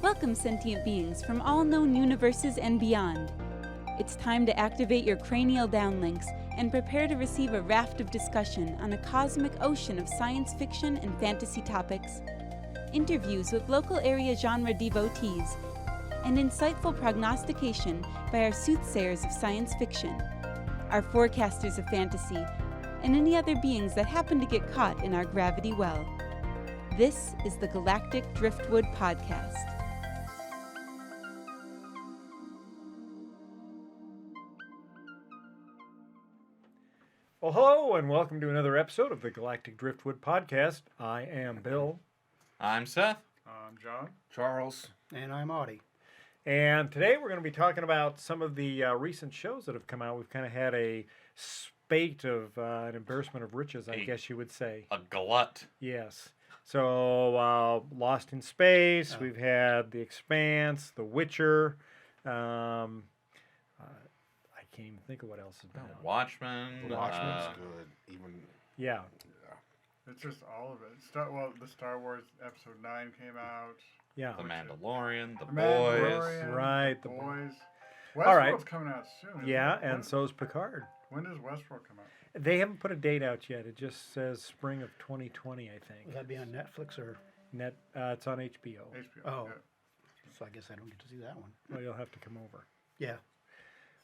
Welcome, sentient beings from all known universes and beyond. It's time to activate your cranial downlinks and prepare to receive a raft of discussion on a cosmic ocean of science fiction and fantasy topics, interviews with local area genre devotees, and insightful prognostication by our soothsayers of science fiction, our forecasters of fantasy, and any other beings that happen to get caught in our gravity well. This is the Galactic Driftwood Podcast. Well, hello, and welcome to another episode of the Galactic Driftwood Podcast. I am Bill. I'm Seth. I'm John. Charles. And I'm Audie. And today we're going to be talking about some of the recent shows that have come out. We've kind of had a spate of an embarrassment of riches, I guess you would say. A glut. Yes. So, Lost in Space, we've had The Expanse, The Witcher, I can't even think of what else has been out. Watchmen. Watchmen's good. Even Yeah. It's just all of it. The Star Wars Episode 9 came out. Yeah. The Mandalorian. The Boys. Mandalorian, Right, The the Boys. All right. Westworld's coming out soon. isn't Yeah, it? and so is Picard. When does Westworld come out? They haven't put a date out yet. It just says spring of 2020, I think. Will that be on Netflix or? It's on HBO. HBO. Oh. yeah. So I guess I don't get to see that one. Well, you'll have to come over. Yeah.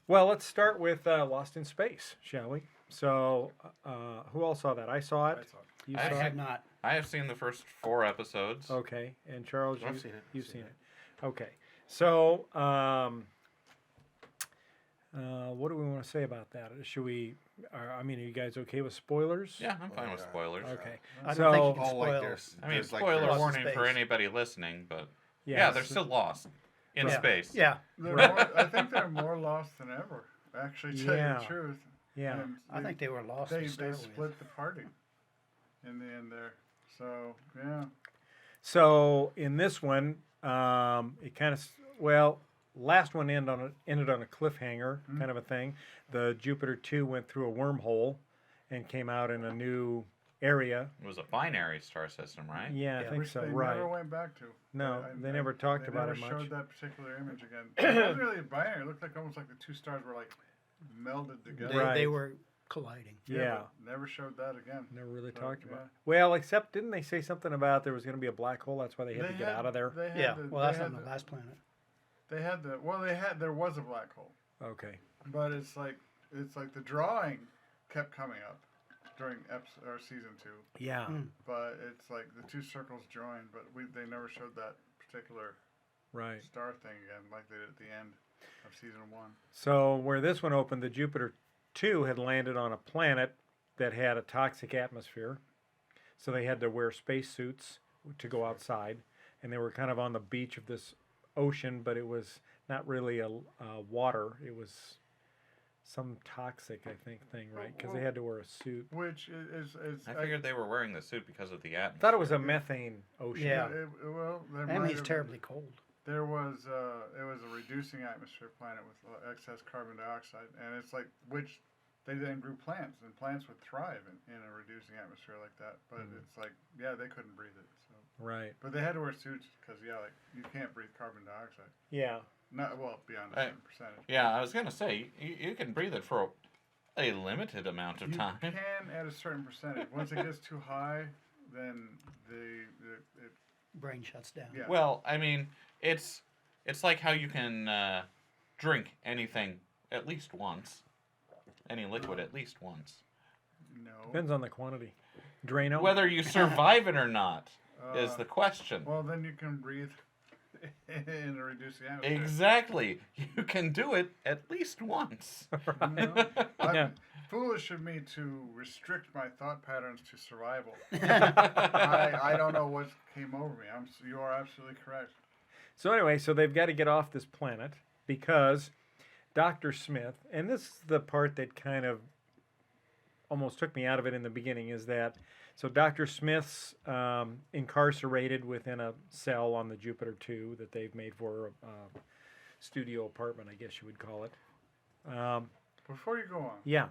Well, let's start with Lost in Space, shall we? So, who all saw that? I saw it. I saw it. You I saw I it? have not. I have seen the first 4 episodes. Okay. And Charles, I've seen it. you've seen it. Okay. So, what do we want to say about that? Should we? Are you guys okay with spoilers? Yeah, I'm fine with yeah. spoilers. Okay. I So- don't think you can all like spoil. there's. I mean, there's spoiler there's- warning for space. anybody listening, but Yes. yeah, they're still lost in Right. space. Yeah. I think they're more lost than ever, actually, to tell you Yeah. the truth. Yeah. And I think they were lost they to start split with. the party in the end there. So, yeah. So in this one, it kind of last one ended on a cliffhanger kind of a thing. The Jupiter 2 went through a wormhole and came out in a new area. It was a binary star system, right? Yeah, I Yeah. think Which so. they right. never went back to. No, they never talked about it They much. never showed that particular image again. It wasn't really a binary. It looked like almost like the two stars were like melded together. They, Right. they were colliding. Yeah. but never showed that again. Never really So, talked about yeah. it. Well, except didn't they say something about there was going to be a black hole? That's why they had to get out of there. They had Yeah. the- Well, they that's had on the last planet. there was a black hole, Okay. but it's like the drawing kept coming up during season 2, Yeah. Mm. but it's like the two circles joined, but they never showed that particular Right. star thing again like they did at the end of season 1. So where this one opened, the Jupiter 2 had landed on a planet that had a toxic atmosphere. So they had to wear spacesuits to go outside. And they were kind of on the beach of this ocean, but it was not really a water. It was some toxic, I think, thing, right? Because they had to wear a suit. Which is I figured they were wearing the suit because of the I atmosphere. thought it was a methane ocean. Yeah. There And might he's have- terribly cold. There was it was a reducing atmosphere planet with excess carbon dioxide, and it's like which they then grew plants, and plants would thrive in a reducing atmosphere like that. But it's like they couldn't breathe it. So, Right. but they had to wear suits because like you can't breathe carbon dioxide. Yeah. Not beyond a certain percentage. Yeah, I was going to say, you can breathe it for a limited amount of You time. can at a certain percentage. Once it gets too high, then it Brain shuts down. yeah. Well, I mean, it's like how you can drink anything at least once. Any liquid at least once. no. Depends on the quantity. Drano? Whether you survive it or not is Uh, the question. Well, then you can breathe in a reducing atmosphere. Exactly. You can do it at least once. No. Yeah. Foolish of me to restrict my thought patterns to survival. I don't know what came over me. You are absolutely correct. So anyway, so they've got to get off this planet because Dr. Smith, and this is the part that kind of almost took me out of it in the beginning, is that So Dr. Smith's incarcerated within a cell on the Jupiter 2 that they've made for her studio apartment, I guess you would call it. Before you go on, Yeah.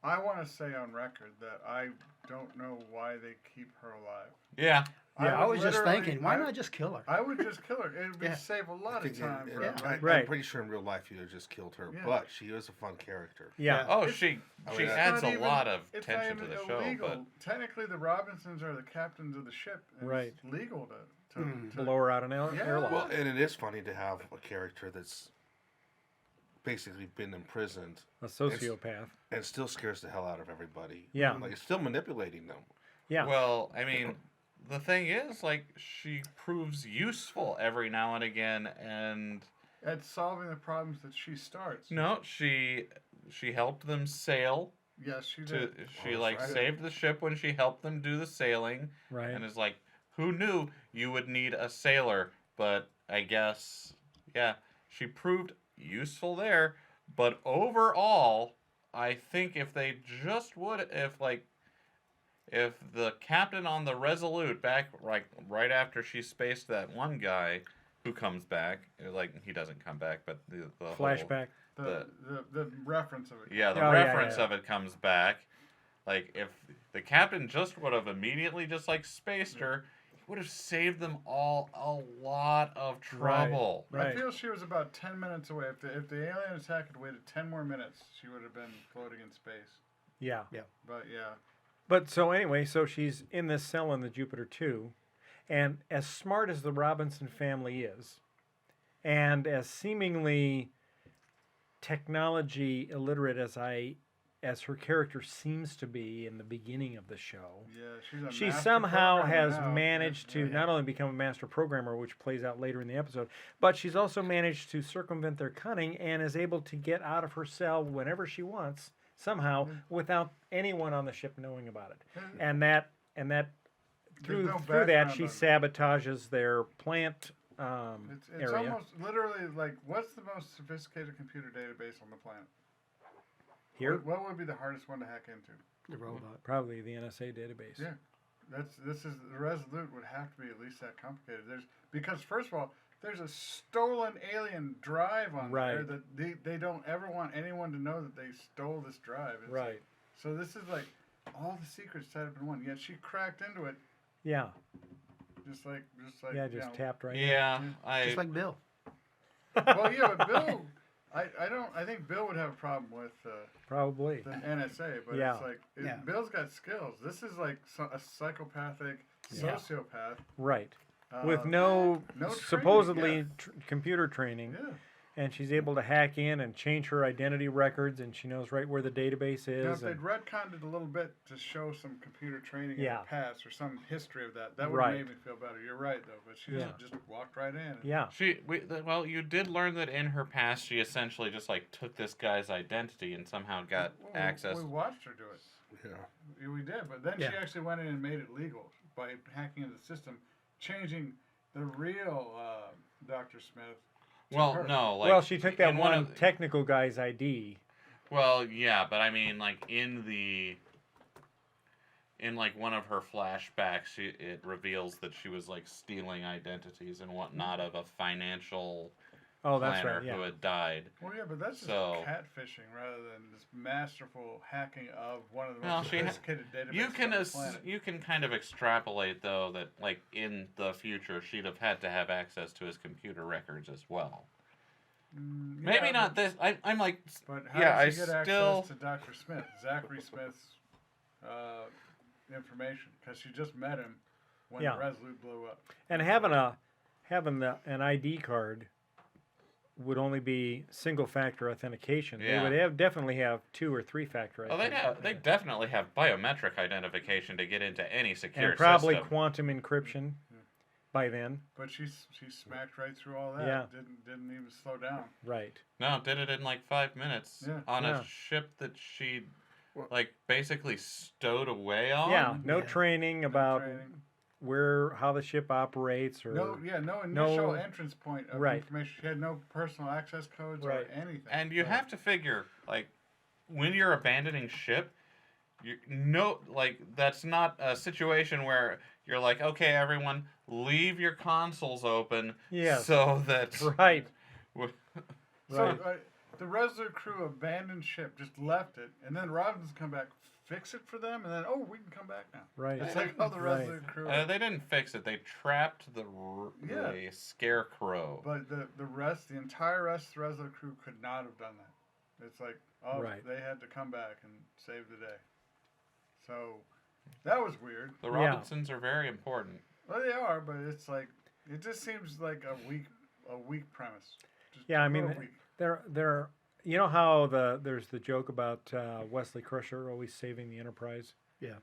I want to say on record that I don't know why they keep her alive. Yeah. Yeah, I would was just literally- thinking, why not just kill her? I would just kill her. It would Yeah. save a lot of time. For yeah. like, Right. I'm pretty sure in real life you'd have just killed her, Yeah. but she is a fun character. Yeah. Oh, It's- she I she mean, adds not a even- lot of it's not tension to even the show, illegal. but Technically, the Robinsons are the captains of the ship. And Right. It's legal to Blow her out an Yeah. airlock. Well, and it is funny to have a character that's basically been imprisoned A sociopath. and still scares the hell out of everybody. Yeah. Like, it's still manipulating them. Yeah. well, I mean, the thing is, like, she proves useful every now and again, and at solving the problems that she starts. no, she helped them sail. Yes, she To did. she that's like right. saved the ship when she helped them do the sailing, Right. and is like, who knew you would need a sailor? But I guess, yeah, she proved useful there. But overall, I think if they just would, if the captain on the Resolute back right after she spaced that one guy who comes back, like he doesn't come back, but the whole- Flashback. The reference of it. yeah, the Oh, yeah, reference yeah. of it comes back. Like, if the captain just would have immediately just, like, spaced her, he would have saved them all a lot of trouble. Right. I feel she was about 10 minutes away. If the alien attack had waited 10 more minutes, she would have been floating in space. Yeah. But yeah, But so anyway, so she's in this cell in the Jupiter 2, and as smart as the Robinson family is, and as seemingly technology illiterate as her character seems to be in the beginning of the show, yeah, she's a she master somehow programmer has now. managed to Yeah. not only become a master programmer, which plays out later in the episode, but she's also managed to circumvent their cunning and is able to get out of her cell whenever she wants, somehow, without anyone on the ship knowing about it. And that through no that background she on it. sabotages their plant It's area. almost literally like, what's the most sophisticated computer database on the planet? Here, What would be the hardest one to hack into? The robot. probably the NSA database. Yeah. The Resolute would have to be at least that complicated. Because first of all, there's a stolen alien drive on there Right. that they don't ever want anyone to know that they stole this drive. It's Right. like- so this is like all the secrets set up in one. Yet she cracked into it Yeah. just like Yeah. you Just know. tapped right in. Yeah, Just like Bill. Well, yeah, but Bill, I think Bill would have a problem with Probably. the NSA, but Yeah. it's like Yeah. Bill's got skills. This is like a psychopathic Yeah. sociopath Right. With uh, no, no training, supposedly yeah. computer training. Yeah. And she's able to hack in and change her identity records, and she knows right where the database Now, is. if they'd and- retconned it a little bit to show some computer training in Yeah. the past or some history of that, that would Right. have made me feel better. You're right, though. But she Yeah. just walked right in. and- yeah. well, you did learn that in her past, she essentially just, like, took this guy's identity and somehow got Well, access. We watched her do it. Yeah. We did, but then Yeah. she actually went in and made it legal by hacking into the system, changing the real Dr. Smith. to Well, her. no, like, Well, she took that in one of the- technical guy's ID. Well, yeah, but I mean, like, in like one of her flashbacks, it reveals that she was, like, stealing identities and whatnot of a financial Oh, that's planner right. Yeah. who had died. Well, yeah, but that's just So- catfishing rather than this masterful hacking of one of the Well, most she ha- sophisticated databases You can on the planet. you can kind of extrapolate, though, that, like, in the future she'd have had to have access to his computer records as well. Maybe Yeah, not but- this. I'm like, But how yeah, did she get still. access to Dr. Smith, Zachary Smith's information? Because she just met him when Yeah. the Resolute blew up. And having an ID card would only be single factor authentication. Yeah. They would definitely have 2 or 3 factor Oh, they definitely have biometric identification to get into any secure and probably system. quantum encryption by then. But she smacked right through all that. Yeah. Didn't even slow down. Right. No, did it in like 5 minutes Yeah. on Yeah. a ship that she, Well- like, basically stowed away on. Yeah. No Yeah. training about training. how the ship operates or No initial no- entrance point of Right. information. She had no personal access codes Right. or anything. And you So- have to figure, like, when you're abandoning ship, That's not a situation where you're like, okay, everyone, leave your consoles open, Yes. so that Right. So Right. the Resolute crew abandoned ship, just left it, and then Robinson's come back, fix it for them, and then we can come back now. Right. It's like how the Right. Resolute crew. They didn't fix it. They trapped the scarecrow. But the entire rest of the Resolute crew could not have done that. It's like, Right. they had to come back and save the day. So that was weird. The Yeah. Robinsons are very important. Well, they are, but it's like it just seems like a weak premise. Just Yeah, I real mean, weak. they're you know how there's the joke about Wesley Crusher always saving the Enterprise, Yeah.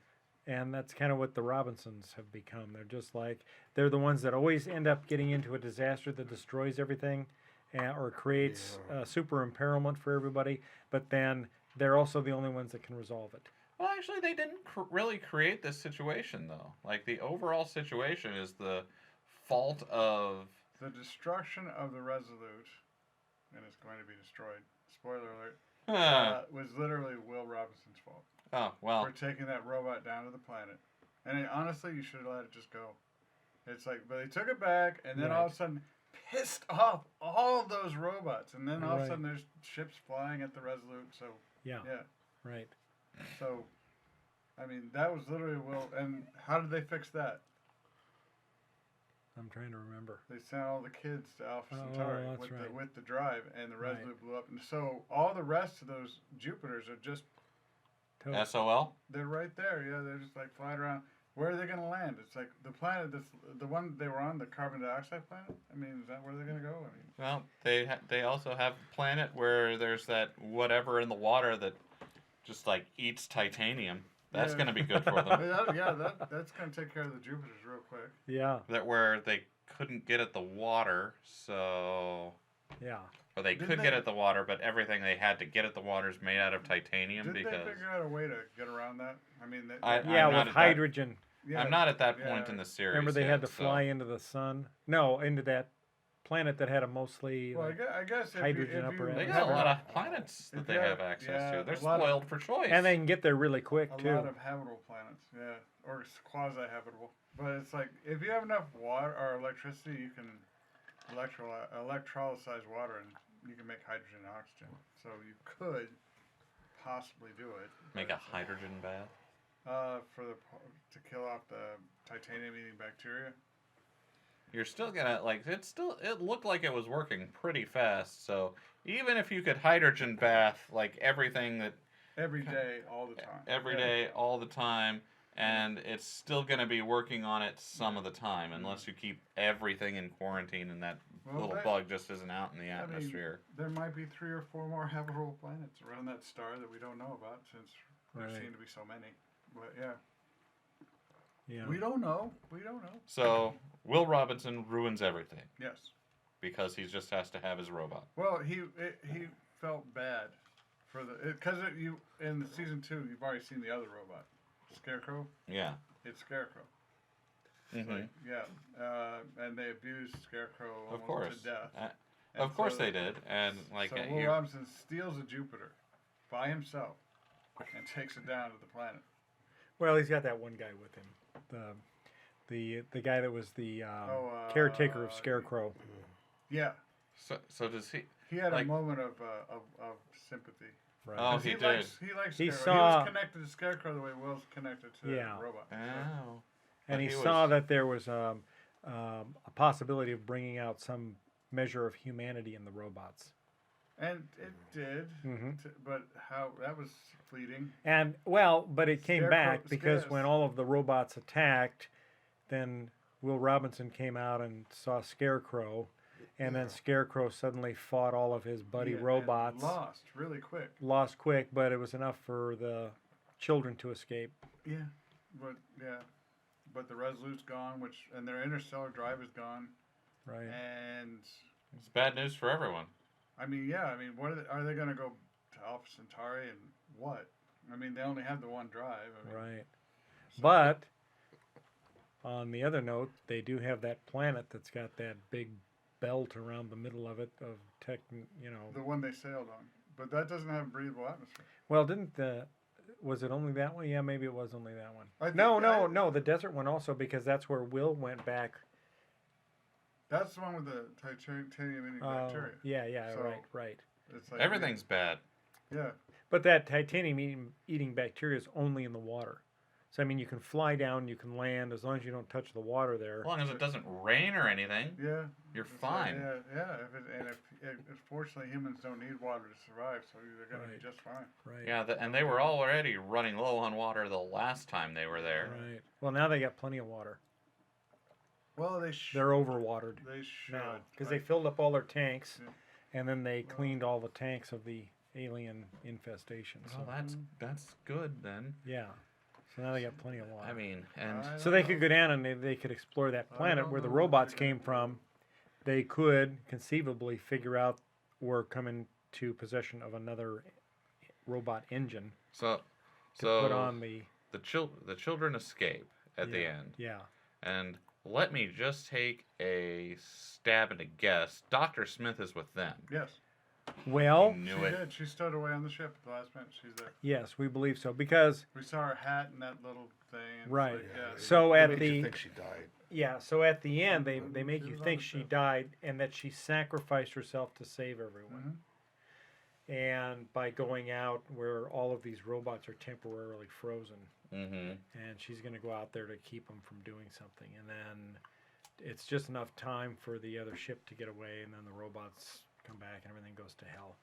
and that's kind of what the Robinsons have become. They're just like they're the ones that always end up getting into a disaster that destroys everything, or creates super imperilment for everybody. But then they're also the only ones that can resolve it. Well, actually, they didn't really create this situation, though. Like, the overall situation is the fault of... The destruction of the Resolute, and it's going to be destroyed. Spoiler alert. Was literally Will Robinson's fault oh, well. for taking that robot down to the planet. And honestly, you should have let it just go. It's like, but they took it back, and then all of a sudden pissed off all of those robots, and then all of a sudden there's ships flying at the Resolute. So Yeah. yeah. Right. So, I mean, that was literally Will. And how did they fix that? I'm trying to remember. They sent all the kids to Alpha Oh, Centauri that's with right. with the drive, and the Right. Resolute blew up. And so all the rest of those Jupiters are just Totally. SOL? they're right there. Yeah, they're just like flying around. Where are they going to land? It's like the planet that's the one they were on, the carbon dioxide planet. I mean, is that where they're going to go? I mean, Well, they also have a planet where there's that whatever in the water that just, like, eats titanium. That's Yeah. going to be good for them. that's going to take care of the Jupiters real quick. Yeah. That where they couldn't get at the water, so... Yeah. Or they Didn't could they- get at the water, but everything they had to get at the water is made out of titanium Didn't because... they figure out a way to get around that? I mean, I'm Yeah, not with at that- hydrogen. I'm not at that yeah. point in the series. Remember they yet, had to so- fly into the sun? No, into that planet that had a mostly. Well, like, I guess if hydrogen you, if upper you They end. got a have lot of planets that if they you have have- access yeah, to. They're a lot of- spoiled for choice. and they can get there really quick a too. lot of habitable planets, yeah, or quasi-habitable. But it's like if you have enough water or electricity, you can electrolyze water, and you can make hydrogen and oxygen. So you could possibly do it. Make a hydrogen bath. To kill off the titanium-eating bacteria. You're still gonna it looked like it was working pretty fast, so even if you could hydrogen bath like everything that Every day, all the time. every day, all the time, and it's still gonna be working on it some of the time, unless you keep everything in quarantine and that Well, little that- bug just isn't out in the I mean, atmosphere. there might be 3 or 4 more habitable planets around that star that we don't know about, since there Right. seem to be so many. But yeah, Yeah. we don't know. We don't know. So Will Robinson ruins everything Yes. because he just has to have his robot. Well, he felt bad for because you in season 2 you've already seen the other robot, Scarecrow. Yeah. It's Scarecrow. hmm Yeah, and they abused Scarecrow almost Of course. to death. Of And course so- they did, and like So Will you- Robinson steals a Jupiter by himself and takes it down to the planet. Well, he's got that one guy with him. The guy that was the caretaker of Scarecrow. Yeah, so does he? he had Like- a moment of sympathy. Right. Oh, 'Cause he did. He likes He Scarecrow. saw- He was connected to Scarecrow the way Will's connected to Yeah. the robot. Oh. And he He saw was- that there was a possibility of bringing out some measure of humanity in the robots. And it did, Mhm. but how that was fleeting. And but it came Scarecrow- back because Scares- when all of the robots attacked, then Will Robinson came out and saw Scarecrow, and then Scarecrow suddenly fought all of his buddy Yeah, and robots. lost really quick. Lost quick, but it was enough for the children to escape. Yeah, but the Resolute's gone, and their interstellar drive is gone, Right. and It's bad news for everyone. I mean, what are they going to go to Alpha Centauri and what? I mean, they only have the one drive. I mean, Right. But on the other note, they do have that planet that's got that big belt around the middle of it of the one they sailed on, but that doesn't have a breathable atmosphere. Well, didn't the Was it only that one? Yeah, maybe it was only that one. I think No. The desert one also, because that's where Will went back. That's the one with the titanium eating bacteria. Yeah, So- right. It's like Everything's bad. Yeah. But that titanium eating bacteria is only in the water. So I mean, you can fly down, you can land, as long as you don't touch the water there. As long as it doesn't rain or anything, Yeah. you're It's fine. Like, yeah. If fortunately humans don't need water to survive, so they're going to be just fine. Right. Yeah, and they were already running low on water the last time they were there. Right. Well, now they got plenty of water. Well, They're overwatered They should. now because they filled up all their tanks, Yeah. and then they cleaned all the tanks of the alien infestation. So Well, that's good then. yeah. So now they got plenty of water. I mean, and I so they could go down and they could explore that planet where the don't know. robots came from. They could conceivably figure out or come into possession of another robot engine so to put on the the children escape at the end. yeah. And let me just take a stab at a guess. Dr. Smith is with them. Yes. Well, He She knew it. did. She stowed away on the ship at the last minute. She's there. yes, we believe so because We saw her hat and that little thing. It's Right. Like, yeah. So It at makes the you think she died. yeah, so at the end they make She you was on think the she ship. died and that she sacrificed herself to save everyone. Mhm. And by going out where all of these robots are temporarily frozen, Mm-hmm. and she's going to go out there to keep them from doing something, and then it's just enough time for the other ship to get away, and then the robots come back and everything goes to hell.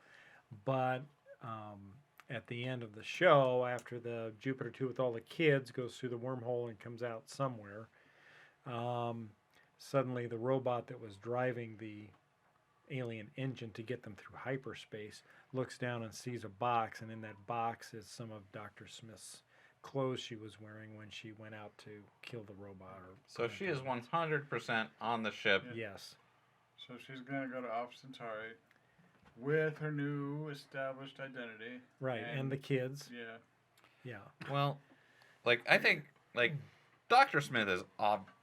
But at the end of the show, after the Jupiter 2 with all the kids goes through the wormhole and comes out somewhere, suddenly the robot that was driving the alien engine to get them through hyperspace looks down and sees a box, and in that box is some of Dr. Smith's clothes she was wearing when she went out to kill the robot. Or So she is 100% on the ship. Yes. So she's going to go to Alpha Centauri with her new established identity. Right, and the kids. Yeah. Yeah. Well, like I think like Dr. Smith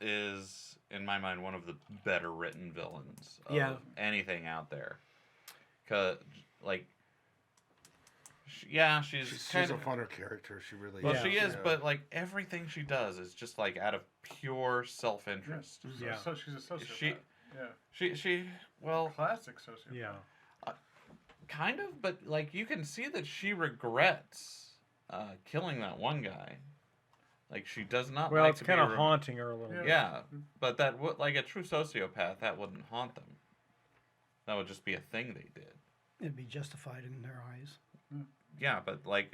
is in my mind one of the better written villains of Yeah. anything out there. 'Cause like she's She's kind a of funner character. She really well, is. she is, Yeah. but like everything she does is just like out of pure self-interest. Yeah. So she's a sociopath. She- yeah. She well, Classic sociopath. Yeah. kind of, but like you can see that she regrets killing that one guy. Like she does not Well, like it's to kind be of haunting her a little bit. Yeah, but that would like a true sociopath that wouldn't haunt them. That would just be a thing they did. It'd be justified in their eyes. Yeah, but like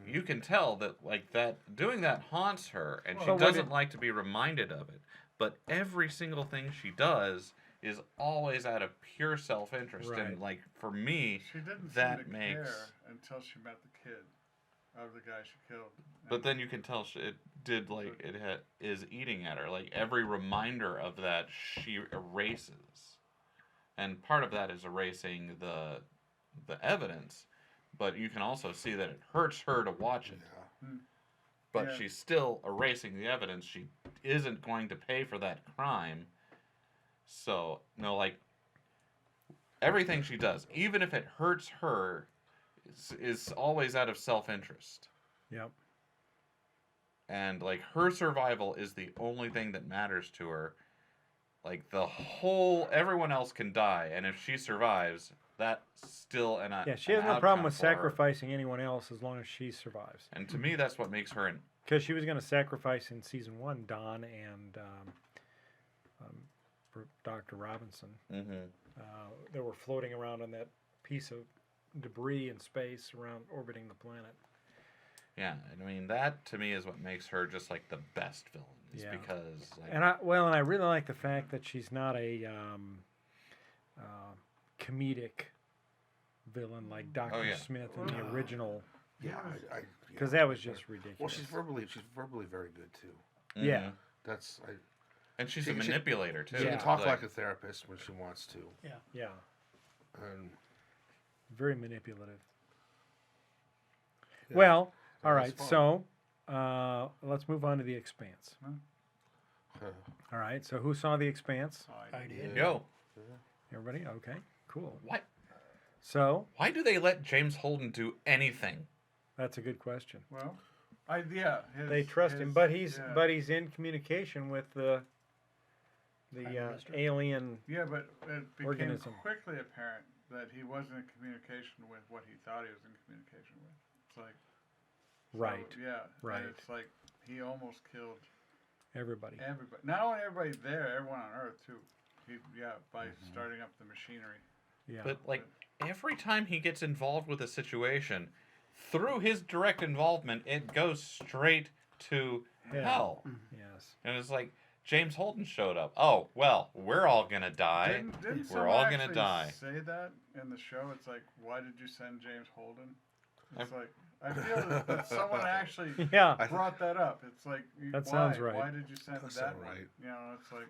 you can tell that like that doing that haunts her, and she Well, what doesn't did- like to be reminded of it. But every single thing she does is always out of pure self-interest, Right. and like for me, She didn't that seem to makes. care until she met the kid of the guy she killed. But then you can tell it did like is eating at her. Like every reminder of that she erases, and part of that is erasing the evidence. But you can also see that it hurts her to watch it. Yeah. But Yeah. she's still erasing the evidence. She isn't going to pay for that crime. So no, like everything she does, even if it hurts her, is always out of self-interest. Yep. And like her survival is the only thing that matters to her. Like everyone else can die, and if she survives, that's still Yeah, she has no problem with sacrificing anyone else as long as she survives. And to me, that's what makes her an Because she was going to sacrifice in season 1 Don and Dr. Robinson. They were floating around on that piece of debris in space around orbiting the planet. yeah. And I mean that to me is what makes her just like the best villain. Is Yeah. because like And I really like the fact that she's not a comedic villain like Dr. yeah. Smith in the original, Yeah. because that was just ridiculous. Well, she's verbally very good too. Yeah. Mhm. That's And she's She- a she- manipulator too. she Yeah. can talk like a therapist when she wants to, Yeah, and very manipulative. yeah, Well, that all was right, fun. so let's move on to The Expanse. All right, so who saw The Expanse? Oh, I did. Yo, Everybody? Okay, cool. why So, do they let James Holden do anything? That's a good question. Well, They trust him, but he's in communication with the Prime Minister. alien. Yeah, but it became organism. quickly apparent that he wasn't in communication with what he thought he was in communication with. It's like Right. So, yeah. Right. And it's like he almost killed Everybody. everybody. Not only everybody there, everyone on Earth too. By starting up the machinery. Yeah. But like every time he gets involved with a situation, through his direct involvement, it goes straight to hell. Yes. And it's like James Holden showed up. Oh well, we're all gonna die. Didn't We're someone all gonna actually die. say that in the show? It's like, why did you send James Holden? It's like I feel that someone actually Yeah. brought that up. It's like That why? sounds right. Why did you send That that sounds one? right. You know, it's like,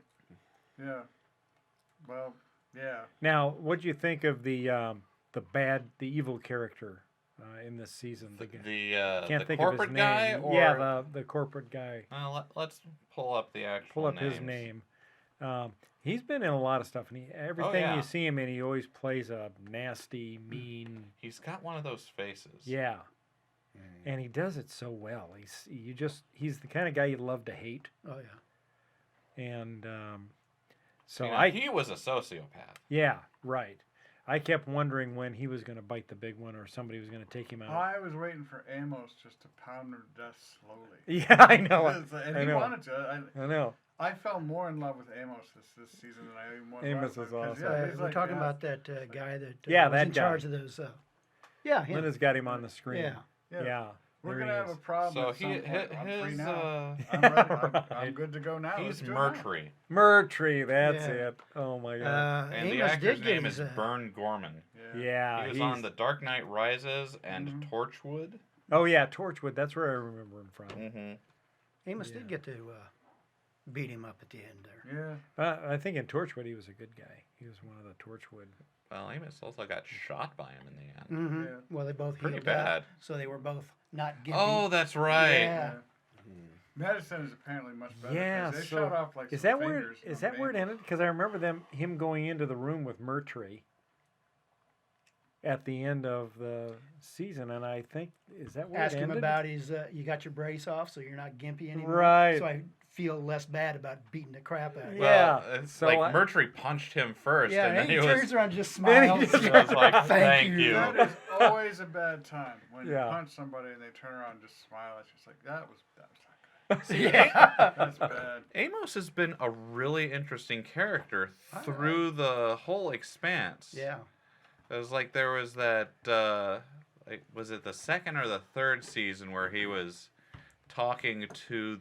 yeah. Well, yeah. Now, what do you think of the evil character in this season? Can't The think corporate of his guy, name. or Yeah, the corporate guy. let's pull up the actual. Pull up his names. name. He's been in a lot of stuff, and everything yeah. you see him in, he always plays a nasty, mean. He's got one of those faces. Yeah, and he does it so well. He's the kind of guy you love to hate, Oh yeah. and so You know, I he was a sociopath. yeah, right. I kept wondering when he was going to bite the big one, or somebody was going to take him out. I was waiting for Amos just to pound her to death slowly. Yeah, I know. And I he know. wanted to. I know. I fell more in love with Amos this season than I even was. Amos last is time, 'cause, awesome. Yeah, he's We're like, talking yeah, about that guy that Yeah, was that in guy. charge of those. Yeah, him. Linda's got him on the screen. Yeah. Yeah. We're there gonna he have a is. problem. So at some point. I'm free his now. I'm ready. I'm Right. good to go now. he's Let's do it now. Murtry, Murtry, that's Yeah. it. Oh my god. and the Amos actor's did get name his, is Bern Gorman. Yeah. Yeah. He was he's- on The Dark Knight Rises and Mhm. Torchwood. Oh yeah, Torchwood. That's where I remember him from. Mm-hmm. Amos Yeah. did get to beat him up at the end there. Yeah. I think in Torchwood he was a good guy. He was one of the Torchwood. Well, Amos also got shot by him in the end. Mm-hmm. Yeah. Well, they both Pretty healed bad. up, so they were both not gimpy. Oh, that's right. Yeah. Medicine is apparently much better. 'cause Yeah, They so shot off like Is some that where fingers is from that where it Amos. ended? Because I remember him going into the room with Murtry at the end of the season, and I think is that where Ask it him ended? about his. You got your brace off, so you're not gimpy anymore. Right. So I feel less bad about beating the crap out of you. Yeah. Well, it's so like I- Murtry punched him first, Yeah, and then he turns was. around and just Then smiles. he just- He was like, "Thank you." That is always a bad time when Yeah. you punch somebody and they turn around and just smile at you. It's like that was not good. Yeah. That's bad. Amos has been a really interesting character through the whole Expanse. Yeah. It was like there was that, was it the second or the third season where he was talking to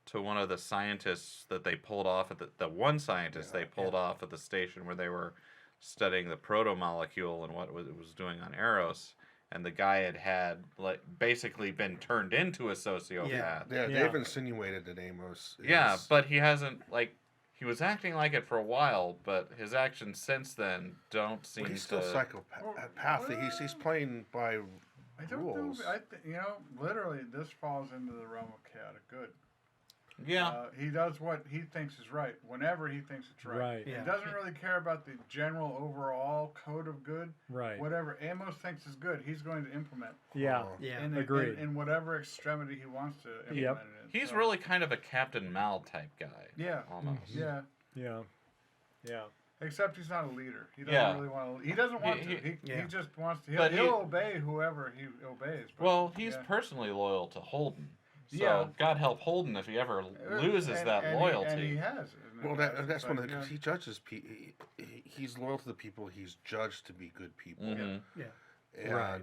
to one of the scientists that they pulled off at the one scientist they pulled off at the station where they were studying the proto-molecule and what it was doing on Eros. And the guy had like basically been turned into a sociopath. Yeah. Yeah, Yeah. they've insinuated that Amos is... Yeah, but he hasn't he was acting like it for a while, but his actions since then don't seem But he's to. still psychopathic. He's playing by I don't rules. know. Literally, this falls into the realm of chaotic good. Yeah. He does what he thinks is right whenever he thinks it's right. Right. Yeah. He doesn't really care about the general overall code of good. Right. Whatever Amos thinks is good, he's going to implement. Yeah. Yeah. Agreed. In whatever extremity he wants to implement Yep. it in. He's So, really kind of a Captain Mal type guy. Yeah. Almost. Yeah. Yeah. Yeah. Except he's not a leader. He doesn't Yeah. really want to. He doesn't want to. He Yeah. just wants to. But He'll he- obey whoever he obeys. But, Well, he's yeah. personally loyal to Holden. So Yeah. God help Holden if he ever loses And- that and loyalty. and he has. Well, that's one of the... yeah. Because he judges... He's loyal to the people he's judged to be good people. Mhm. And Right.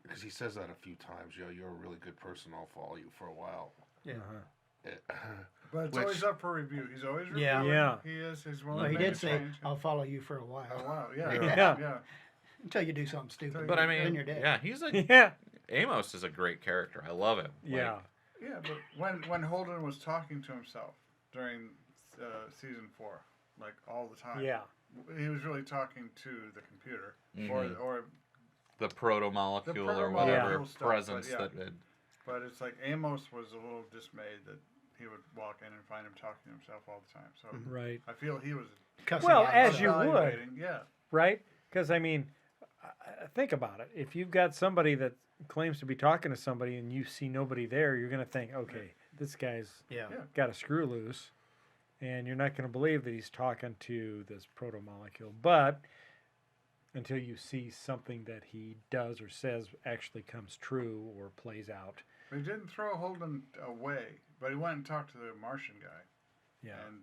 because he says that a few times, you're a really good person. I'll follow you for a while. Yeah. But it's Which- always up for review. He's always reviewing. Yeah. Yeah. He is. He's willing Well, he to make did a say, change. "I'll follow you for a Oh while wow! Yeah. Yeah. Yeah. until you do something stupid." But I then mean, you're dead. yeah, he's a Yeah. Amos is a great character. I love him. Yeah. Yeah, but when Holden was talking to himself during season 4, like all the time, Yeah. he was really talking to the computer Mhm. or The proto-molecule The or proto-molecule whatever stuff, but presence yeah. that it. but it's like Amos was a little dismayed that he would walk in and find him talking to himself all the time. So Right. I feel he was Cussing Well, out as himself. you would. evaluating. Yeah. Right? Because I mean, think about it. If you've got somebody that claims to be talking to somebody and you see nobody there, you're going to think, okay, this guy's Yeah. got a screw loose, and you're not going to believe that he's talking to this proto-molecule. But until you see something that he does or says actually comes true or plays out. They didn't throw Holden away, but he went and talked to the Martian guy. Yeah. And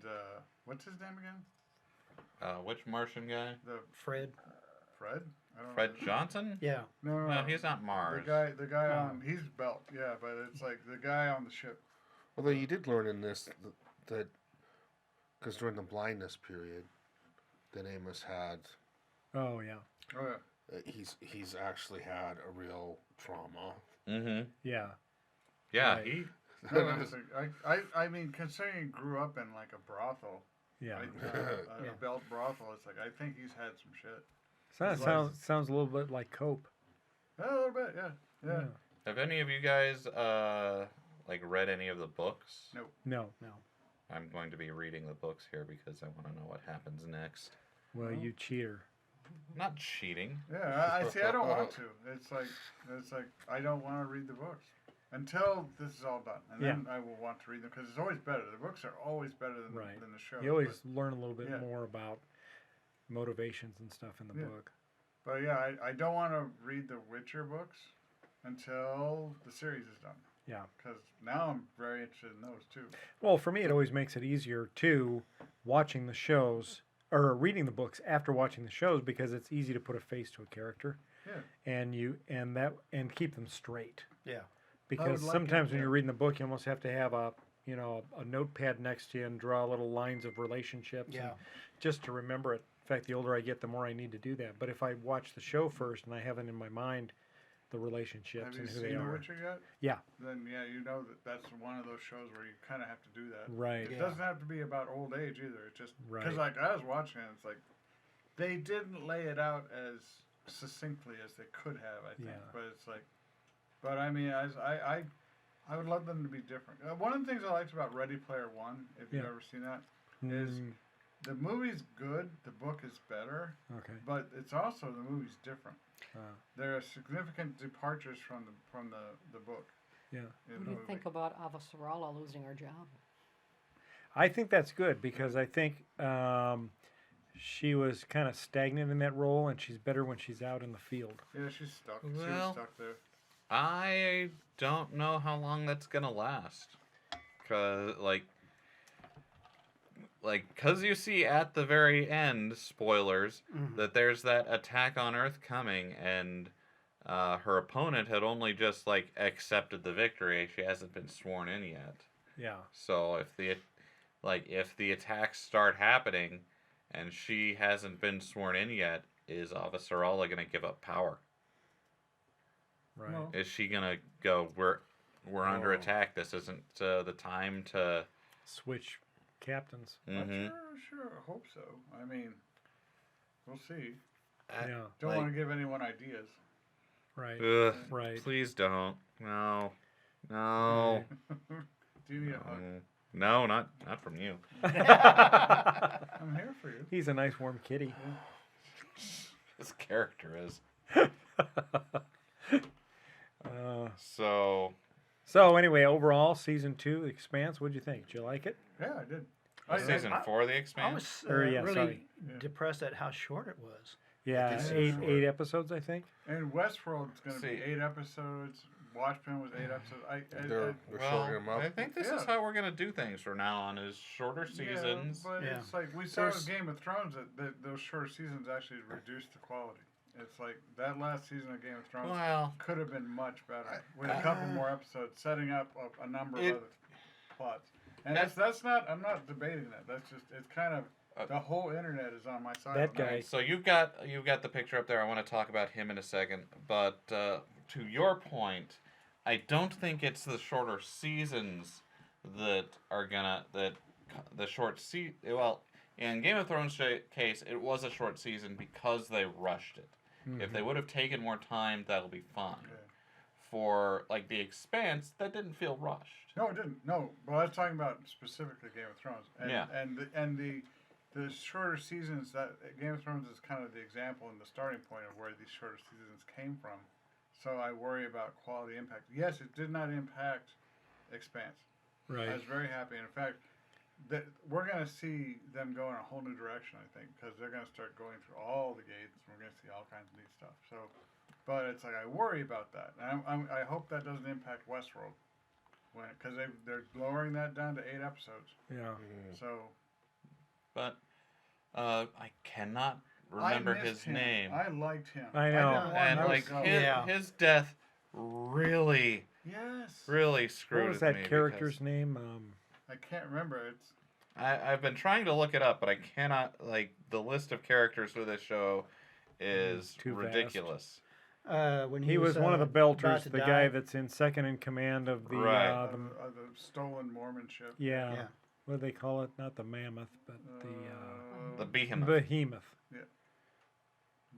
what's his name again? Which Martian guy? The Fred. Fred? I don't Fred know. Johnson? Yeah. No, No, he's not Mars. The guy on he's Belt, yeah, but it's like the guy on the ship. Although you did learn in this that because during the blindness period that Amos had, Oh, yeah. Oh yeah. he's actually had a real trauma. Mm-hmm. Yeah. Yeah, Right. he. No, it's like, I mean, considering he grew up in like a brothel, Yeah. like, Yeah. a Belt brothel, it's like I think he's had some shit. So that His sounds a little bit like Cope. A little bit, yeah. Have any of you guys like read any of the books? No. No. I'm going to be reading the books here because I want to know what happens next. Well, you cheater. Not cheating. Yeah, I see. I don't want to. It's like I don't want to read the books until this is all done, and then I will want to read them because it's always better. The books are always better than Right. than the show. You always learn a little bit yeah. more about motivations and stuff in the book. But yeah, I don't want to read the Witcher books until the series is done. Yeah. Because now I'm very interested in those too. Well, for me, it always makes it easier too, watching the shows or reading the books after watching the shows because it's easy to put a face to a character, Yeah. and keep them straight. Yeah. Because like sometimes it, when yeah. you're reading the book, you almost have to have a notepad next to you and draw little lines of relationships. Yeah. And just to remember it. In fact, the older I get, the more I need to do that. But if I watch the show first and I have it in my mind, the relationships Have you and who they seen The are. Witcher yet? Yeah. Then yeah, you know that's one of those shows where you kind of have to do that. Right. It Yeah. doesn't have to be about old age either. It just because Right. like I was watching it, it's like they didn't lay it out as succinctly as they could have. I think, Yeah. but it's like, but I mean, I would love them to be different. One of the things I liked about Ready Player One, if you've Yeah. ever seen that, is Mm, the movie's good, the book is better, okay. but it's also the movie's different. Uh, There are significant departures from the book. yeah. In What the do you movie. think about Avasarala losing her job? I think that's good because I think she was kind of stagnant in that role, and she's better when she's out in the field. Yeah, she's stuck. She Well- was stuck there. I don't know how long that's gonna last, cause cause you see at the very end, spoilers, that there's that attack on Earth coming, and her opponent had only just like accepted the victory. She hasn't been sworn in yet. Yeah. So if the attacks start happening, and she hasn't been sworn in yet, is Avasarala gonna give up power? Right. No. Is she gonna go? We're under Oh. attack. This isn't the time to. Switch captains. Mhm. Sure, I hope so. I mean, we'll see. Yeah. Don't Like- want to give anyone ideas. Right. Ugh, Right. Please don't. No. No. Do you need a hug? No, not from you. I'm here for you. He's a nice warm kitty. This character is. So So anyway, overall, season 2, Expanse. What'd you think? Did you like it? Yeah, I did. season 4 of The I Expanse. was Or, yeah, really sorry. depressed at how short it was. Yeah, This eight is short. eight episodes, I think. And Westworld's going to be See. 8 episodes. Watchmen was 8 episodes. They're shortening them Well, up. I think this is Yeah. how we're gonna do things from now on: is shorter seasons. Yeah, but Yeah. it's like we saw There's- with Game of Thrones that those shorter seasons actually reduced the quality. It's like that last season of Game of Thrones Well, could have been much better with a couple more episodes, setting up a number It- of other plots. And That's- that's not. I'm not debating that. That's just. It's kind of the whole internet is on my side. That on that. guy. so you've got the picture up there. I want to talk about him in a second, but to your point, I don't think it's the shorter seasons that are the short well, in Game of Thrones case, it was a short season because they rushed it. If they would have taken more time, that'll be fine. Yeah. For like The Expanse, that didn't feel rushed. No, it didn't. No, but I was talking about specifically Game of Thrones. And, Yeah. And the shorter seasons, that Game of Thrones is kind of the example and the starting point of where these shorter seasons came from. So I worry about quality impact. Yes, it did not impact Expanse. I Right. was very happy. And in fact, that we're going to see them go in a whole new direction, I think, because they're going to start going through all the gates. And we're going to see all kinds of neat stuff. So, but it's like I worry about that. And I hope that doesn't impact Westworld, because they're lowering that down to 8 episodes. Yeah. So But I cannot remember I his missed him. name. I liked him. I know. didn't want And him to like go. his death really Yes. screwed What was with me that character's because name? I can't remember. It's I've been trying to look it up, but I cannot. Like the list of characters for this show is Too vast. ridiculous. When He was one of the about Belters, to the die. guy that's in second in command of the, Right. the stolen Mormon ship. yeah, Yeah. what do they call it? Not the mammoth, but The the behemoth. behemoth.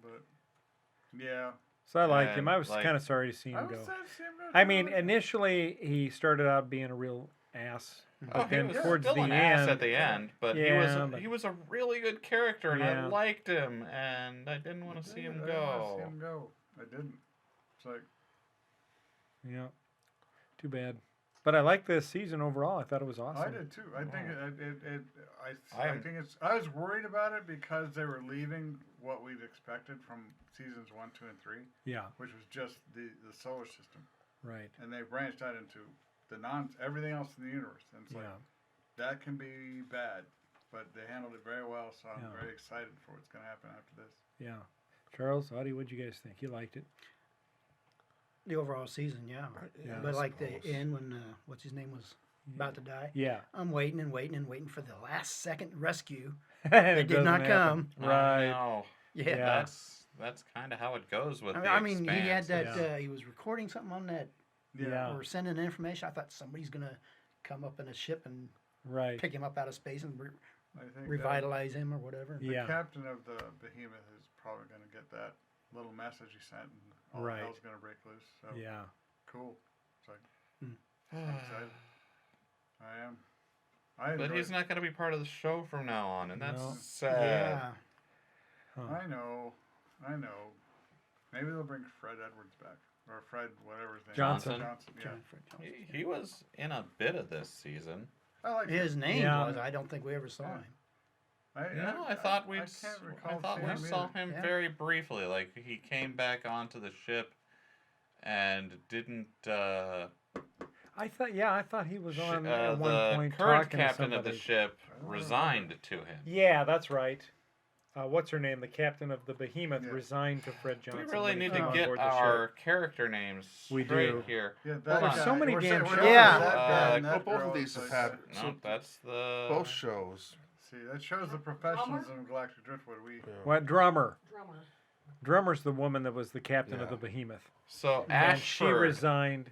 But yeah, So I liked him. And, I was like- kind of sorry to see I him was go. sad to see him go. I mean, initially he started out being a real ass, but Oh, he then was towards still the an end, ass at the end, but Yeah, but- he was a really good character, and Yeah. I liked him, and I didn't want to see him I didn't want to see go. him go. I didn't. It's like yeah, too bad. But I liked this season overall. I thought it was awesome. I did too. I think I I'm- think it's. I was worried about it because they were leaving what we'd expected from seasons 1, 2, and 3, Yeah, which was just the solar system, right. and they branched out into everything else in the universe, and it's Yeah, like that can be bad, but they handled it very well. So I'm Yeah. very excited for what's going to happen after this. yeah. Charles, Audie, what'd you guys think? You liked it? The overall season, yeah. Yeah, But I like the suppose. end when what's his name was about to die. Yeah. I'm waiting and waiting and waiting for the last second rescue. It did not doesn't happen. come. Right. No, Yeah. Yeah. that's kind of how it goes with. I mean, the he had Expanse. that. Yeah. He was recording something on that, Yeah. or sending information. I thought somebody's gonna come up in a ship and Right. pick him up out of space and I think revitalize him or whatever. the Yeah. captain of the behemoth is probably going to get that little message he sent, and all Right. hell's going to break loose. So Yeah. cool. It's like Hmm. I'm excited. I am. I But enjoyed he's it. not going to be part of the show from now on, and that's No. sad. Yeah. Huh. I know. Maybe they'll bring Fred Edwards back, or Fred whatever his name. Johnson. Is. Johnson. Yeah. John Fred Johnson. He was in a bit of this season. I like His name Yeah. was. I don't think we ever saw Yeah. him. No, I thought we I can't recall thought we seeing saw either. him Yeah. very briefly. Like he came back onto the ship and didn't. I thought he was on at one the point current talking captain to of the somebody. ship I don't resigned to him. Yeah, that's right. What's her name? The captain of the Behemoth Yeah. resigned to Fred We Johnson. really when he need came to on get board the our ship. character names We straight do. here. Yeah, Hold that on. guy. There's so many We're damn saying- shows. Yeah. that guy and that Well, both girl, of these it's have like- had No, that's the both shows. See, that shows the professionalism of Galactic Driftwood. We What drummer? Drummer. Drummer's the woman that was the captain of Yeah. the Behemoth, So and she Ashford resigned.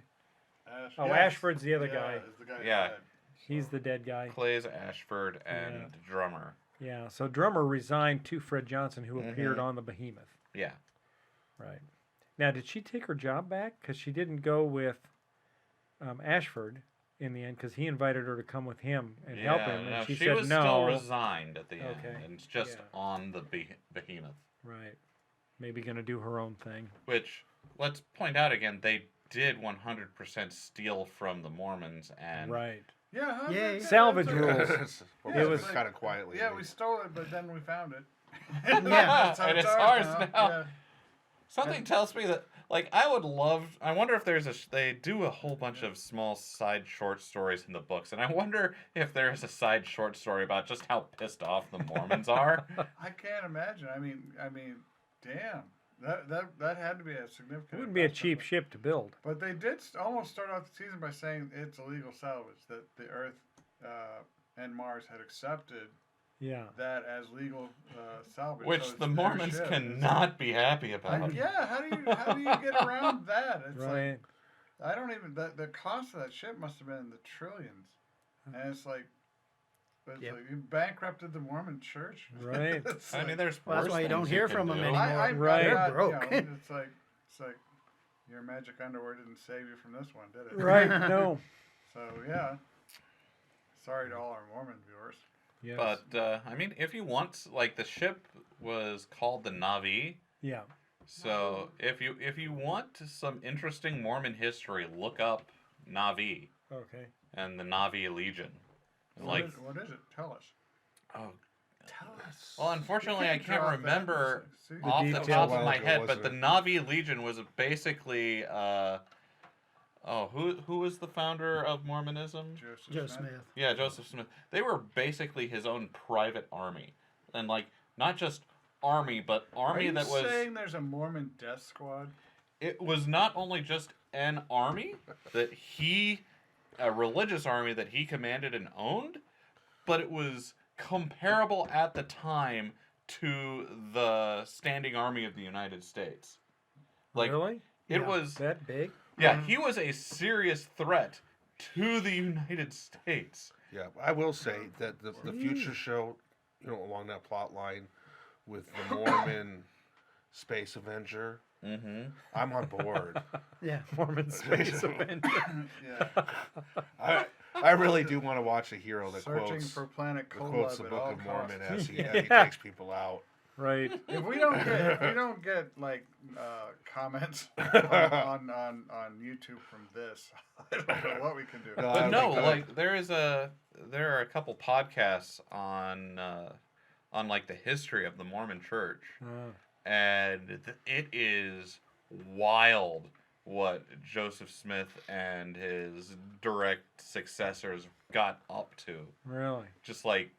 Ash, Oh, yes. Ashford's the other Yeah, guy. is the guy Yeah. dead. He's the dead guy. plays Ashford and drummer. Yeah. So drummer resigned to Fred Johnson, who appeared Mhm. on the Behemoth. Yeah. Right. Now, did she take her job back? Because she didn't go with Ashford in the end, because he invited her to come with him and help him, and no, she she said was no. still resigned at the end, Okay. and it's just Yeah. on the behemoth. Right. Maybe gonna do her own thing. Which, let's point out again, they did 100% steal from the Mormons, and Right. Yeah, how's Yay. that? Salvage That's rules. Well, Yeah, it was like- kind of quietly. Yeah, we stole it, but then we found it. Yeah, That's how and it's ours now. Yeah. something tells me that, like, I wonder if they do a whole bunch of small side short stories in the books, and I wonder if there's a side short story about just how pissed off the Mormons are. I can't imagine. I mean, damn. That had to be a significant. It wouldn't be a investment, cheap but- ship to build. But they did almost start off the season by saying it's illegal salvage, that the Earth and Mars had accepted Yeah. that as legal salvage. Which so it's the their Mormons ship. cannot be happy about. Yeah, how do you get around that? It's Right. like I don't even the cost of that ship must have been in the trillions, and it's like. Yep. You bankrupted the Mormon Church. Right. It's I mean, like- there's Well, that's worse why you don't things hear can from them do. anymore. Right. They're got, broke. it's like your magic underwear didn't save you from this one, did it? Right. No. So yeah. Sorry to all our Mormon viewers. Yes. But I mean, if you want, like the ship was called the Navi. yeah. So if you want some interesting Mormon history, look up Navi Okay. and the Navi Legion. And What like, is it? Tell us. oh, Tell us. well, unfortunately, You I can't drop that. remember See? off the details. top A while of my ago, head, but wasn't the it? Navi Legion was basically, who was the founder of Mormonism? Joe Smith. Yeah, Joseph Smith. They were basically his own private army, and like not just army, but army Are you that was. saying there's a Mormon death squad? It was not only just an army a religious army that he commanded and owned, but it was comparable at the time to the standing army of the United States. Like really? it Yeah. was, That big? yeah, he was a serious threat to the United States. Yeah, I will say that the future show, along that plot line with the Mormon Space Avenger, Mm-hmm. I'm on board. Yeah. Mormon Space Avenger. Yeah. I really do want to watch a hero that Searching for Planet Cold quotes the at Book all of Mormon costs. as he takes people out. Right. If we don't get like comments on YouTube from this, I don't know what we can do. No, I But don't no, think like there are a couple podcasts on like the history of the Mormon Church, and it is wild what Joseph Smith and his direct successors got up to. Really? Just like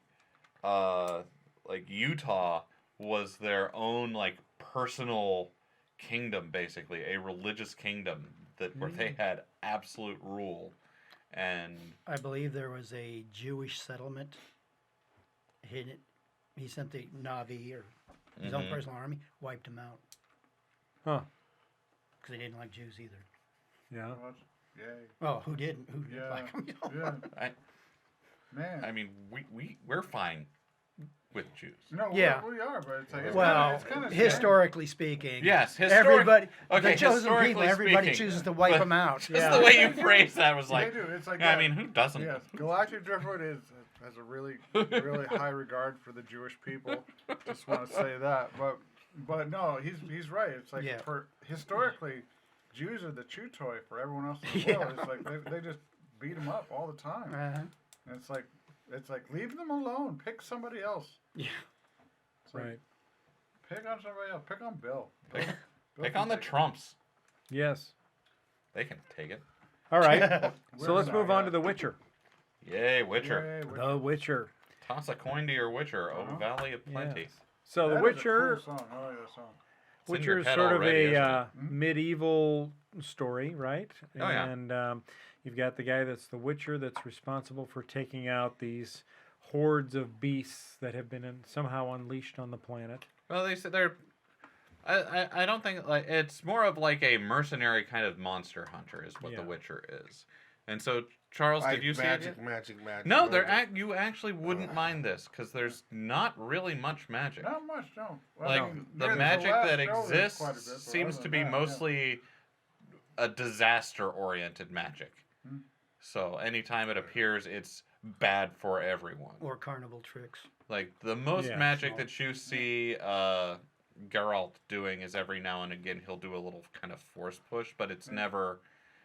Utah was their own like personal kingdom, basically a religious kingdom where they had absolute rule. And I believe there was a Jewish settlement. He sent the Navi or his own personal army, wiped them out Huh. because they didn't like Jews either. Yeah. Yay. Oh, who didn't? Who didn't Yeah. like them? Yeah. I Man. mean, we're fine with Jews. No, Yeah. we are, but it's like Well, it's kind of historically speaking, Yes, everybody, okay, the chosen historically people, everybody speaking, chooses to wipe but- them out. Just the way you phrased that was like, they do. It's like I that. mean, who doesn't? Yes, Galactic Driftwood has a really high regard for the Jewish people. Just want to say that, but no, he's right. It's like Yeah. for historically, Jews are the chew toy for everyone else in the Yeah. world. It's like they just beat them up all the time. Uh-huh. And it's like leave them alone. Pick somebody else. Yeah. It's like, Right. pick on somebody else. Pick on Bill. Pick, Bill pick can on the take it. Trumps. Yes. They can take it. All right. We're So let's not, move on yeah. to The Witcher. Yay, Witcher. Yay, The Witcher. Toss a coin to your Witcher. Oh, Uh-huh. Valley of Plenty. Yes. So The That is a Witcher. cool song. I like that song. It's in your Witcher is head sort of already, a isn't it? medieval story, right? Oh, yeah. And you've got the guy that's the Witcher that's responsible for taking out these hordes of beasts that have been somehow unleashed on the planet. Well, they said they're. I don't think like it's more of like a mercenary kind of monster hunter is what Yeah. the Witcher is, and so Charles, did you see it? yet? magic? No, you actually wouldn't mind this because there's not really much magic. Not much, no. Well, Like I mean, the yeah, magic last that show there's exists quite a bit, but seems other to than be that, yeah. mostly a disaster-oriented magic. Hmm. So anytime it appears, it's bad for everyone. Or carnival tricks. Like the most Yeah. magic that you see Geralt doing is every now and again he'll do a little kind of force push, but it's never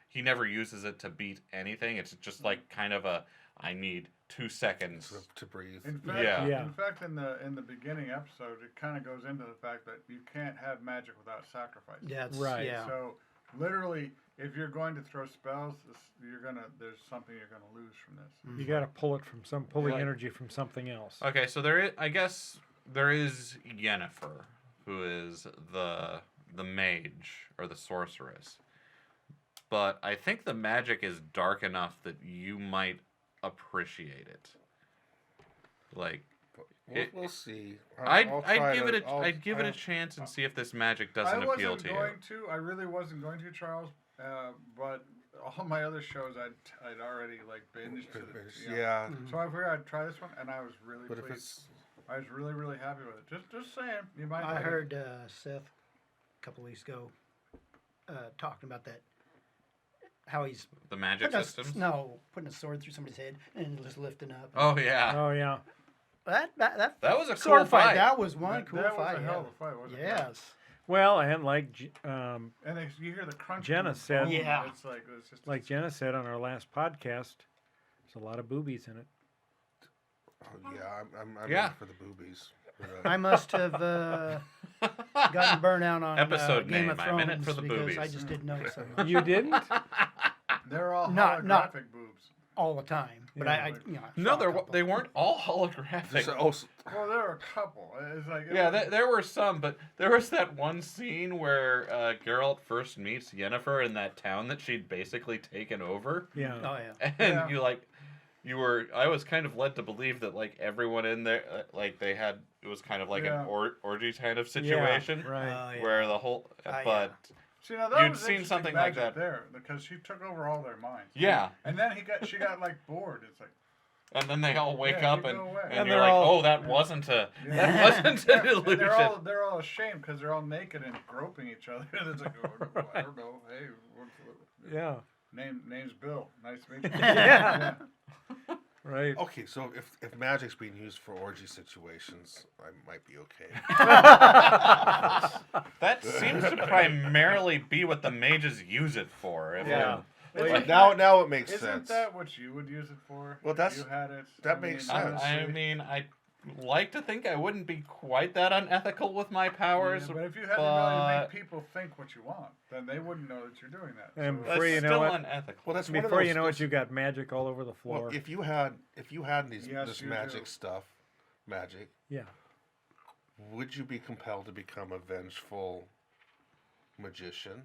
he never uses it to beat anything. It's just like kind of a I need 2 seconds. to breathe. In fact, Yeah. Yeah. in fact, in the beginning episode, it kind of goes into the fact that you can't have magic without sacrifice. That's Right. Yeah. So literally, if you're going to throw spells, there's something you're gonna lose from this. You got to pull the Yeah. energy from something else. Okay, so I guess there is Yennefer, who is the mage or the sorceress. But I think the magic is dark enough that you might appreciate it. Like We'll see. I'd try give to- it a chance and see if this magic doesn't I appeal wasn't to you. going to. I really wasn't going to, Charles. But all my other shows, I'd already like binged. Yeah, So I figured I'd try this one, and I was really but if pleased. it's I was really, really happy with it. Just saying, you might. I like it. heard Seth a couple weeks ago talking about that. How he's The magic putting systems? putting a sword through somebody's head and just lifting up. Oh yeah. Oh yeah. That That was a sword cool fight. That was one cool that fight. was a yeah. hell of a fight, wasn't it? Yes. Well, and like And you hear the crunch. Jenna said- Yeah. It's just like Jenna said on our last podcast, there's a lot of boobies in it. Oh, yeah, I'm Yeah. in for the boobies. I must have gotten burnt out on Episode Game name, of I'm Thrones in it for the because I boobies. just didn't know it so much You didn't? They're all Not- holographic boobs. all the time. But Yeah. I you know, I No, saw a couple. they weren't all holographic. There's also, Well, there are a couple. It's like Yeah, there were some, but there was that one scene where Geralt first meets Yennefer in that town that she'd basically taken over, Yeah. Oh yeah. and Yeah. I was kind of led to believe that like everyone in there, like they had, it was kind of like Yeah. an orgy kind of situation, Yeah, right. Oh, yeah. where the whole, yeah. but See, now that You'd was seen interesting something like magic that. there because she took over all their minds. yeah, And then she got like bored. It's like, and then they all wake Yeah, up you and, go away. and And you're they're like, all- oh, that wasn't a Yeah. a yeah, delusion. and they're all ashamed because they're all naked and groping each other. And it's like, oh, I don't know. Hey, Yeah. name's Bill. Nice to meet you. Yeah. Right. okay, so if magic's being used for orgy situations, I might be okay. That seems to primarily be what the mages use it for. If Yeah. Isn't now that- now it makes Isn't sense. that what you would use it for? Well, that's- you had it. that makes sense. I mean, I like to think I wouldn't be quite that unethical with my powers. Yeah, but if you had the ability to but make people think what you want, then they wouldn't know that you're doing that. And So that's before you know still it- unethical. Well, that's one of Before those, you know those- it, you've got magic all over the floor. Well, if you had these Yes, this you magic do. stuff, Yeah. would you be compelled to become a vengeful magician,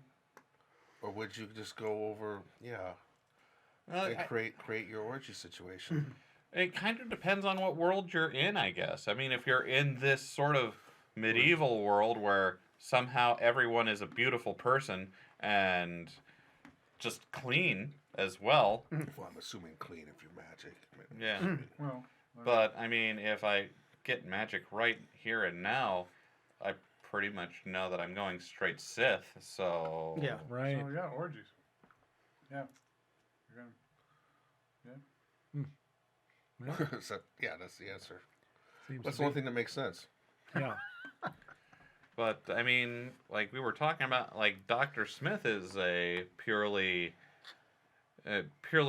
or would you just go over, Well, and create your orgy situation? it kind of depends on what world you're in, I guess. I mean, if you're in this sort of medieval world where somehow everyone is a beautiful person and just clean as well, Well, I'm assuming clean if you're magic. I mean, yeah. well, But I mean, if I get magic right here and now, I pretty much know that I'm going straight Sith. So Yeah. Right. So yeah, orgies. Yeah. You're gonna, so, yeah, that's the answer. Seems That's to the one be. thing that makes sense. Yeah. But I mean, like we were talking about, like Dr. Smith is a purely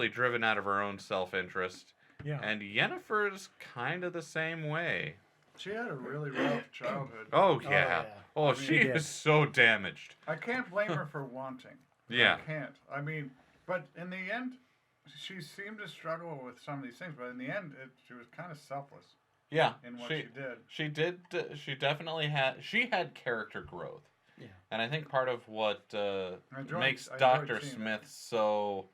driven out of her own self-interest, Yeah. and Yennefer's kind of the same way. she had a really rough childhood. Oh Oh, yeah. yeah. Oh, I mean, she She did. is so damaged. I can't blame her for wanting. Yeah. I can't. I mean, but in the end, she seemed to struggle with some of these things. But in the end, she was kind of selfless Yeah. in what she did. She did. She definitely had. She had character growth. Yeah. And I think part of what makes I enjoyed Dr. seeing Smith so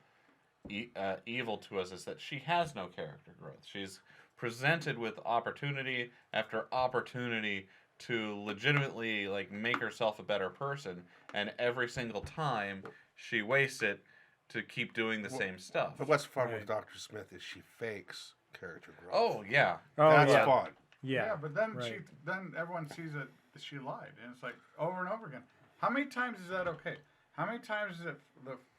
evil to us is that she has no character growth. She's presented with opportunity after opportunity to legitimately like make herself a better person, and every single time she wastes it to keep doing the same stuff. But what's fun Right. with Dr. Smith is she fakes character growth. Oh yeah. Oh, That's yeah. fun. Yeah. But then right. then everyone sees that she lied, and it's like over and over again. How many times is that okay? How many times is it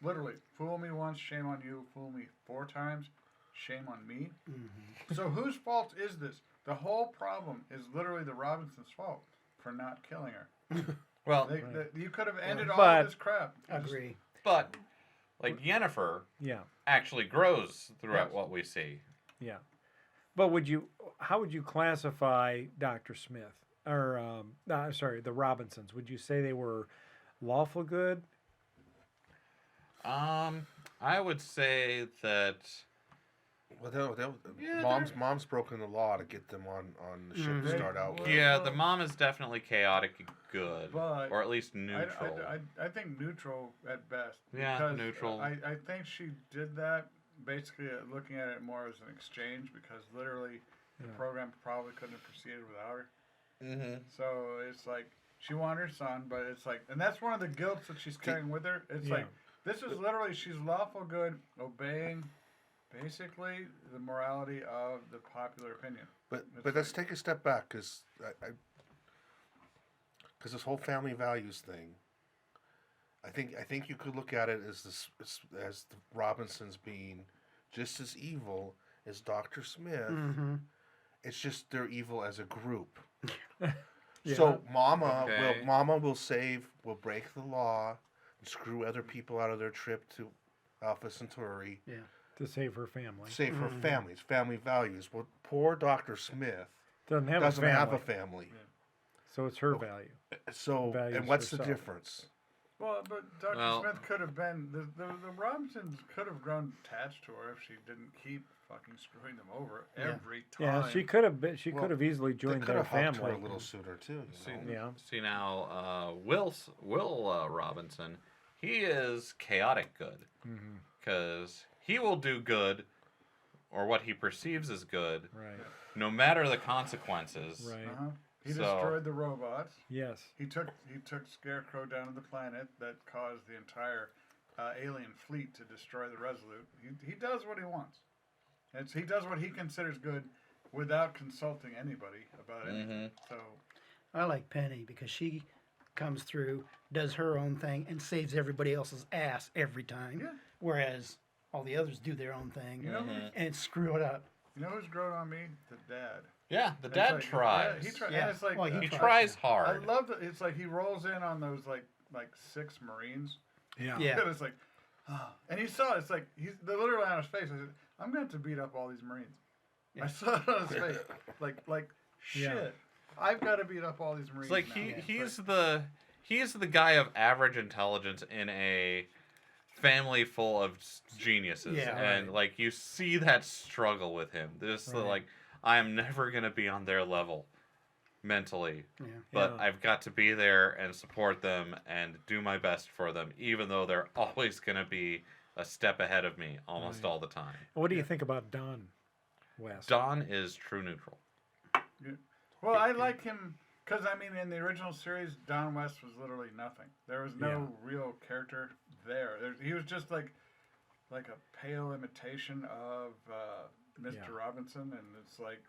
literally fool me once, shame on you, fool me 4 times, shame on me? Mm-hmm. So whose fault is this? The whole problem is literally the Robinsons' fault for not killing her. Well, You could have ended all But- this crap. You just- Agree. but like Yennefer Yeah. actually grows throughout Yes. what we see. Yeah. But how would you classify Dr. Smith or sorry, the Robinsons? Would you say they were lawful good? I would say that. Well, Yeah, mom's broken the law to get them on the ship to start out with. Yeah, the mom is definitely chaotic good, But or at least neutral. I think neutral at best. Yeah, because neutral. I think she did that basically looking at it more as an exchange because literally the program probably couldn't have proceeded without her. Mm-hmm. So it's like she wanted her son, but it's like, and that's one of the guilts that she's carrying with her. It's Yeah. like this is literally she's lawful good, obeying basically the morality of the popular opinion. But It's let's like- take a step back because this whole family values thing. I think you could look at it as as the Robinsons being just as evil as Dr. Smith, Mm-hmm. It's just they're evil as a group. Yeah. So Okay. Mama will break the law, and screw other people out of their trip to Alpha Centauri, To save her family. save her families, family values. Well, poor Dr. Smith Doesn't have doesn't a family. have a family. So it's her value. So, Values and what's the herself. difference? Well, but Dr. Well- Smith could have been the Robinsons could have grown attached to her if she didn't keep fucking screwing them over every time. Yeah, she could have been. She Well, could have easily They joined could their have helped her family. a little sooner too. See, You know? Yeah. see now, Will Robinson, he is chaotic good Mm-hmm. because he will do good, or what he perceives as good, Right. no matter the consequences. Right. Uh-huh. He So- destroyed the robots. Yes. He took Scarecrow down to the planet that caused the entire alien fleet to destroy the Resolute. He does what he wants. He does what he considers good without consulting anybody about anything. So I like Penny because she comes through, does her own thing, and saves everybody else's ass every time. Yeah. Whereas all the others do their own thing you know, and screw it up. you know who's grown on me? The dad. Yeah, the It's dad like- tries. Yeah, he tries. Yeah. And it's like Well, He He tries I hard. love that. It's like he rolls in on those like 6 Marines. Yeah. Yeah. And it's like, and you saw it, it's like he's literally on his face. I said, I'm going to have to beat up all these Marines. I saw it on his face, like shit. Yeah. I've got to beat up all these Marines. It's like now. he's the guy of average intelligence in a family full of geniuses, Yeah. and like you see that struggle with him. This Right. like I am never gonna be on their level mentally, Yeah. but Yeah. I've got to be there and support them and do my best for them, even though they're always gonna be a step ahead of me almost Right. all the time. What do you think about Don West? Don is true neutral. Well, I like him because I mean, in the original series, Don West was literally nothing. There was no real character there. He was just like a pale imitation of Mr. Yeah. Robinson, and it's like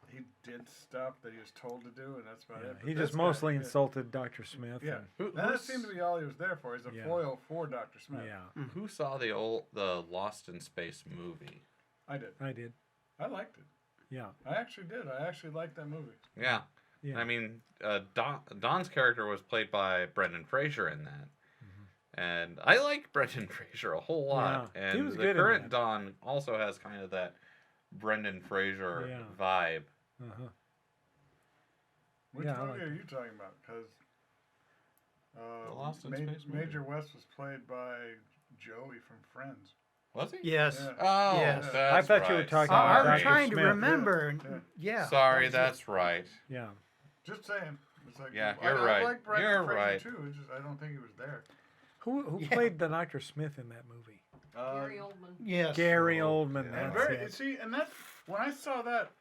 he did stuff that he was told to do, and that's about Yeah. it. But He this just guy- mostly insulted Dr. Smith. Yeah, and- Who- that who's- seemed to be all he was there for. He's a Yeah. foil for Dr. Smith. yeah. Who saw the Lost in Space movie? I did. I did. I liked it. Yeah. I actually did. I actually liked that movie. Yeah. Yeah. I mean, Don's character was played by Brendan Fraser in that. And I like Brendan Fraser a whole lot. Yeah, And he was the good in current that. Don also has kind of that Brendan Fraser Yeah. vibe. Uh-huh. Which Yeah, I movie liked are you talking about? Because The Lost in Space movie. Major West was played by Joey from Friends. Was he? Yes. Yeah. Oh, Yes. that's I thought you were right. talking I- about I'm Dr. trying to Smith. remember. Yeah. Yeah. Sorry, that was it. that's right. Yeah. Just saying. It's like, Yeah, I, you're I right. like Brendan You're Fraser right. too. It's just I don't think he was there. Who Yeah. played the Dr. Smith in that movie? Gary Oldman. Yes. Gary Oldman. Yeah. And That's very it. see, and that's when I saw that.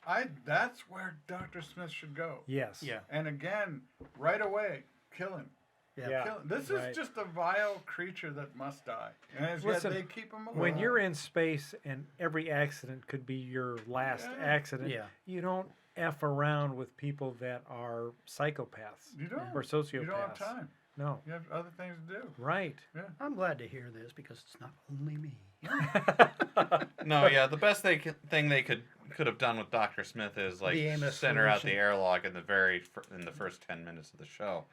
That's where Dr. Smith should go. Yes. Yeah. And again, right away, kill him. Yeah. Kill him. This right. is just a vile creature that must die. And yet Listen, they keep him alive. When you're in space and every accident could be your last Yeah. accident, Yeah. you don't F around with people that are psychopaths you don't. or sociopaths. You don't have time. No. You have other things to do. Right. I'm glad to hear this because it's not only me. No, yeah, the best thing they could have done with Dr. Smith is like The Amos send her out the solution. airlock in the first 10 minutes of the show.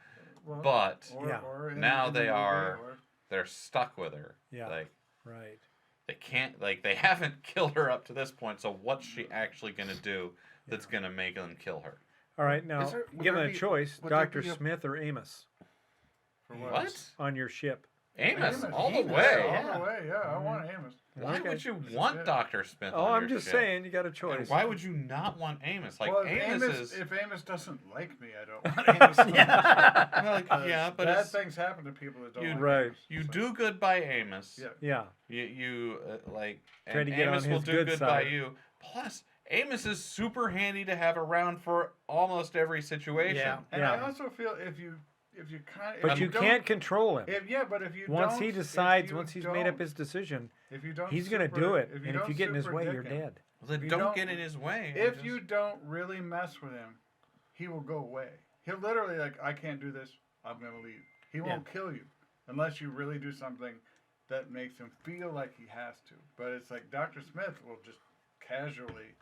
Well, But Yeah. in now in they the movie, are- or- they're stuck with her. Yeah. Like Right. they can't they haven't killed her up to this point, so what's she actually gonna do that's gonna make them kill her? All right. Now, Is there- would given there a be- choice, would there Dr. be a- Smith or Amos for What? on your ship. Amos, all Amos, the way. yeah. All the way, yeah. I want Amos. Why Okay. would you want it. Dr. Smith? Oh, on I'm your just ship? saying, you got a And choice. why would you not want Amos? Like Well, Amos is if Amos doesn't like me, I don't want Amos. like, yeah, but bad it's, things happen to people that don't you- like Right. Amos. you So- do good by Amos. Yeah. Yeah. You like Try and to get on Amos will his do good good side. by you. Plus, Amos is super handy to have around for almost every situation. Yeah. And Yeah. I also feel if you kind of But you can't control him. But if you Once don't, he if decides, you once he's made up don't- his decision, if you don't, he's going to super- do it. If And if you get in his super way, dick you're him, dead. Well, then If you don't don't- get in his way. If Just- you don't really mess with him, he will go away. He'll literally like, I can't do this. I'm gonna leave. He won't kill you unless you really do something that makes him feel like he has to. But it's like Dr. Smith will just casually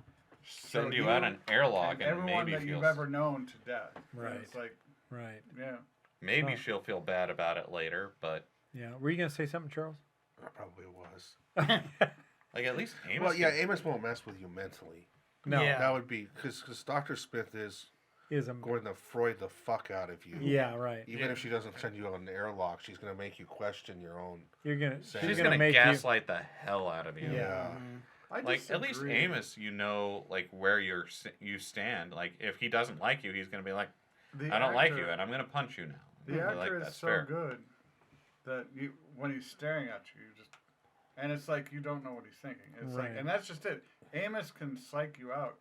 send So you out an airlock and and everyone maybe that she'll you've ever known to death. And Right. It's like, Right. yeah. maybe Huh. she'll feel bad about it later, but Yeah. Were you gonna say something, Charles? I probably was. like at least Amos. Well, yeah, can- Amos won't mess with you mentally. No. Yeah. That would be because Dr. Smith is Is a going to Freud the fuck out of you. Yeah. Right. Even if she doesn't send you on an airlock, she's going to make you question your own. You're gonna. She's She's gonna gonna make gaslight the hell out of you. Yeah. I Like at least disagree. Amos, you know, like where you stand. Like if he doesn't like you, he's gonna be like, The I don't like actor- you, and I'm gonna punch you now. The Be actor like, is "That's so fair." good that when he's staring at you, you just, and it's like you don't know what he's thinking. It's like, Right. and that's just it. Amos can psych you out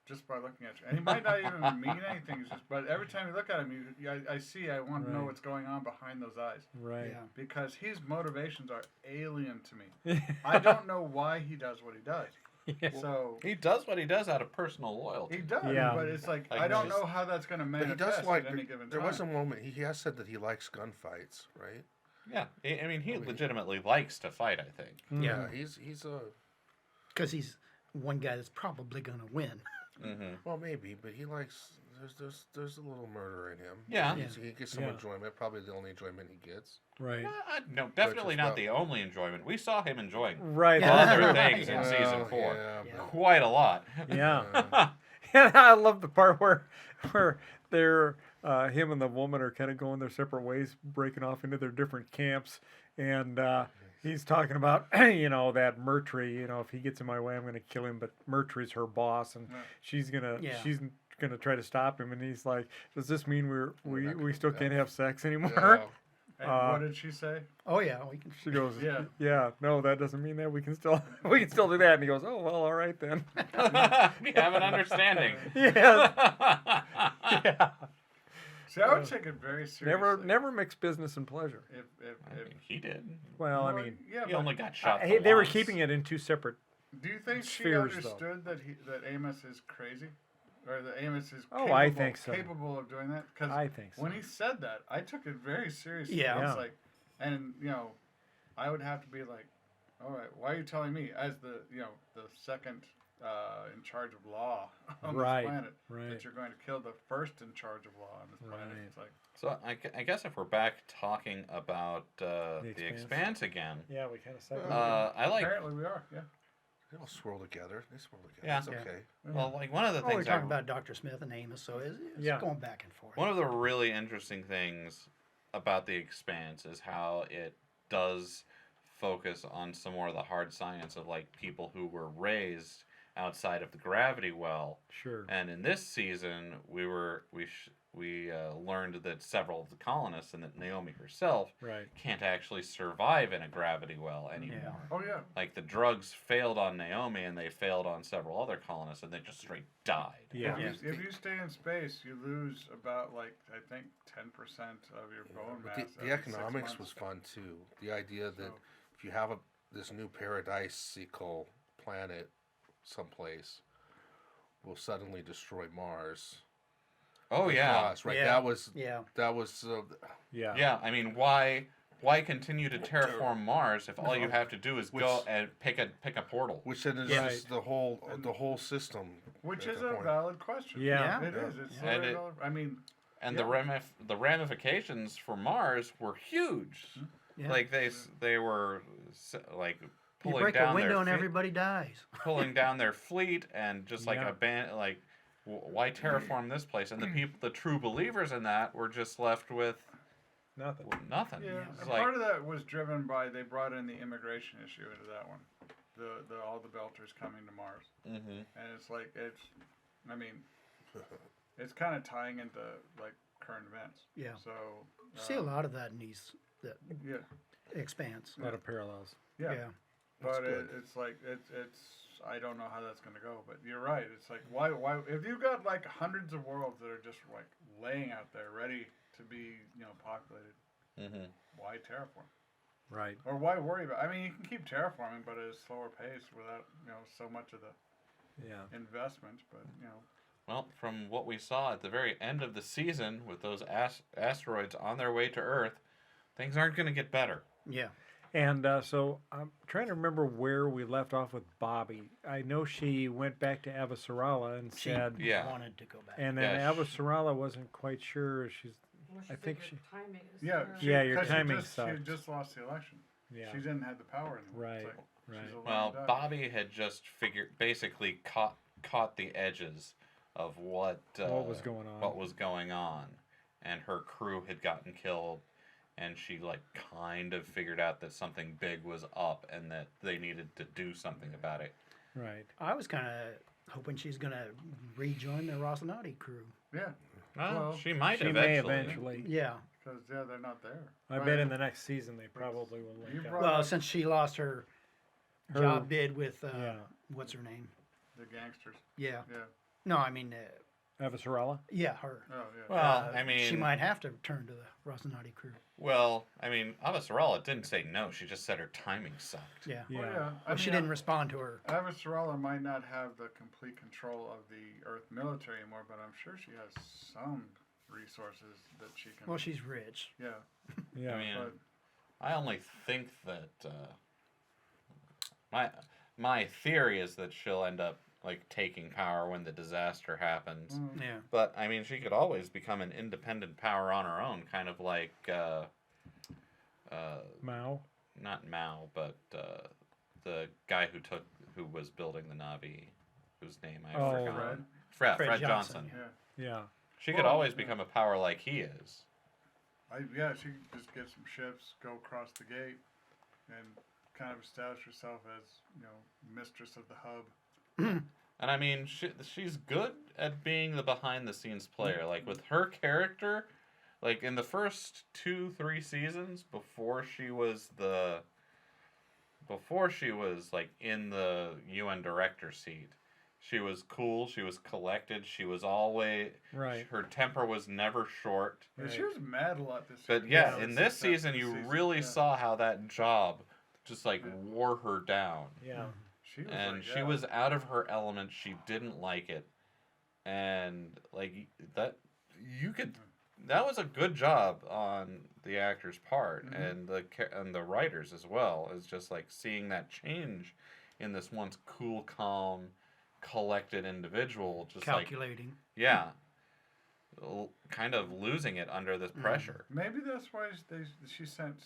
just by looking at you, and he might not even mean anything. It's just, but every time you look at him, I see. I want to know Right. what's going on behind those eyes Right. Yeah. because his motivations are alien to me. I don't know why he does what he does. Yeah. So He does what he does out of personal loyalty. he does, Yeah. but it's like Like I don't this. know how that's going to But he manifest does like. at any given There time. was a moment he has said that he likes gunfights, right? Yeah, I mean, he legitimately likes to fight. I think. Yeah. He's a Because he's one guy that's probably going to win. Mm-hmm. well maybe, but he likes. There's a little murder in him. Yeah. He gets some Yeah. enjoyment. Probably the only enjoyment he gets. Right. No, definitely is not about- the only enjoyment. We saw him enjoying Right. Yeah. other that's right. things in season 4. Yeah, Yeah. but- Quite a lot. Yeah. And I love the part where they're him and the woman are kind of going their separate ways, breaking off into their different camps, and he's talking about that Murtry. If he gets in my way, I'm going to kill him. But Murtry's her boss, and Right. she's gonna Yeah. try to stop him. And he's like, "Does this mean we not we still gonna- can't have sex anymore?" Yeah. And what did she say? Oh, yeah. We can. She goes, Yeah. "Yeah, no, that doesn't mean that we can still do that." And he goes, "Oh well, all right then." We have an understanding. Yes. Yeah. See, I would take it very seriously. Never mix business and pleasure. If I mean, he did. Well, I mean, yeah, He but only got shot. hey, for they were once. keeping it in two separate. do you think she spheres, though. understood that Amos is crazy, or that Amos is Oh, I think so. capable of doing that? Because I think so. when he said that, I took it very seriously. Yeah. I was Yeah. like, and I would have to be like, all right, why are you telling me as the second in charge of law on Right, this planet right. that you're going to kill the first in charge of law on this planet? Right. It's like, So I guess if we're back talking about the Expanse. Expanse again, Yeah, we kind of said I like. apparently we are, yeah. They all swirl together. They swirl together. Yeah. It's Yeah. okay. Well, like one of the Oh, we're things talking about Dr. Smith and Amos, so it's Yeah. going back and forth. one of the really interesting things about the Expanse is how it does focus on some more of the hard science of like people who were raised outside of the gravity well. Sure. And in this season, we learned that several of the colonists and that Naomi herself Right. can't actually survive in a gravity well anymore. Oh yeah. Like the drugs failed on Naomi and they failed on several other colonists and they just straight died. Yeah. If you stay in space, you lose about I think 10% of your bone But mass. the economics was fun too. The idea that So- if you have this new paradisical planet someplace, will suddenly destroy Mars. Oh yeah. Because, right. Yeah. That was Yeah. Yeah. Yeah, I mean why continue to terraform Mars if all you have to do is go and pick a portal? which then is Yeah. just the whole system. Which at is that a point. valid question. Yeah. It Yeah. is. It's And very it- valid. I mean, And Yeah. the ramifications for Mars were huge. Yeah. Like they were like You pulling break a down window their and everybody dies. pulling down their fleet and just like Yeah. why terraform this place? And the true believers in that were just left with Nothing. nothing. yeah. It's And like, part of that was driven by they brought in the immigration issue into that one. The all the Belters coming to Mars, mhm. and it's like I mean, it's kind of tying into like current events. Yeah. So See a lot of that in these the Yeah. Expanse. A lot of parallels. Yeah. Yeah. But good. it's like it's I don't know how that's gonna go, but you're right. It's like why if you've got like hundreds of worlds that are just like laying out there ready to be populated, Mhm. why terraform? Right. Or why worry about? I mean, you can keep terraforming, but at a slower pace without so much of the Yeah. investment. But Well, from what we saw at the very end of the season with those asteroids on their way to Earth, things aren't going to get better. Yeah. And so I'm trying to remember where we left off with Bobby. I know she went back to Avasarala and She said, Yeah. wanted to go back. and then Yeah, Avasarala wasn't quite sure. I think she- timing is Yeah, there. Yeah, your 'cause timing she sucked. had just lost the election. Yeah. She didn't have the power anymore. Right, It's like, right. she's a Well, lame duck. Bobby had just basically caught the edges of what was going on. What was going on, and her crew had gotten killed, and she like kind of figured out that something big was up and that they needed to do something about it. Right. I was kind of hoping she's going to rejoin the Rocinante crew. Yeah, Well, Well, she might She eventually. may eventually. Yeah. because they're not there. I But bet in the next season they probably will You link up. brought Well, up since she lost her Her- job bid with, Yeah. what's her name? the gangsters. Yeah. Yeah. No, I mean, Avasarala? yeah, her. Oh yeah. Well, I mean, she might have to turn to the Rocinante crew. Well, I mean, Avasarala didn't say no. She just said her timing sucked. Yeah. Yeah. Well, yeah. Well, she didn't respond to her. Avasarala might not have the complete control of the Earth military anymore, but I'm sure she has some resources that she can. Well, she's rich. Yeah, Yeah. I mean, but I only think that my theory is that she'll end up like taking power when the disaster happens. mm, Yeah. But I mean, she could always become an independent power on her own, kind of like Mao? not Mao, but the guy who was building the Navi, whose name I Oh, forgot. Fred. Fred Johnson. yeah. Yeah, Yeah. She could Well, always yeah. become a power like he is. yeah, she could just get some ships, go across the gate, and kind of establish herself as mistress of the hub. And I mean, she's good at being the behind the scenes player. Like with her character, like in the first 2-3 seasons before she was like in the UN director seat, she was cool. She was collected. She was always Right. Her temper was never short. And she was mad a lot this But season. yeah, Yeah, in it's this just after season, the you season, really yeah. saw how that job just like Yeah. wore her down. Yeah. She was And like, she yeah. was out of her element. She didn't like it, and like that, that was a good job on the actor's part and the writers as well. Is just like seeing that change in this once cool, calm, collected individual, just Calculating. kind of losing it under this pressure. Maybe that's why she sent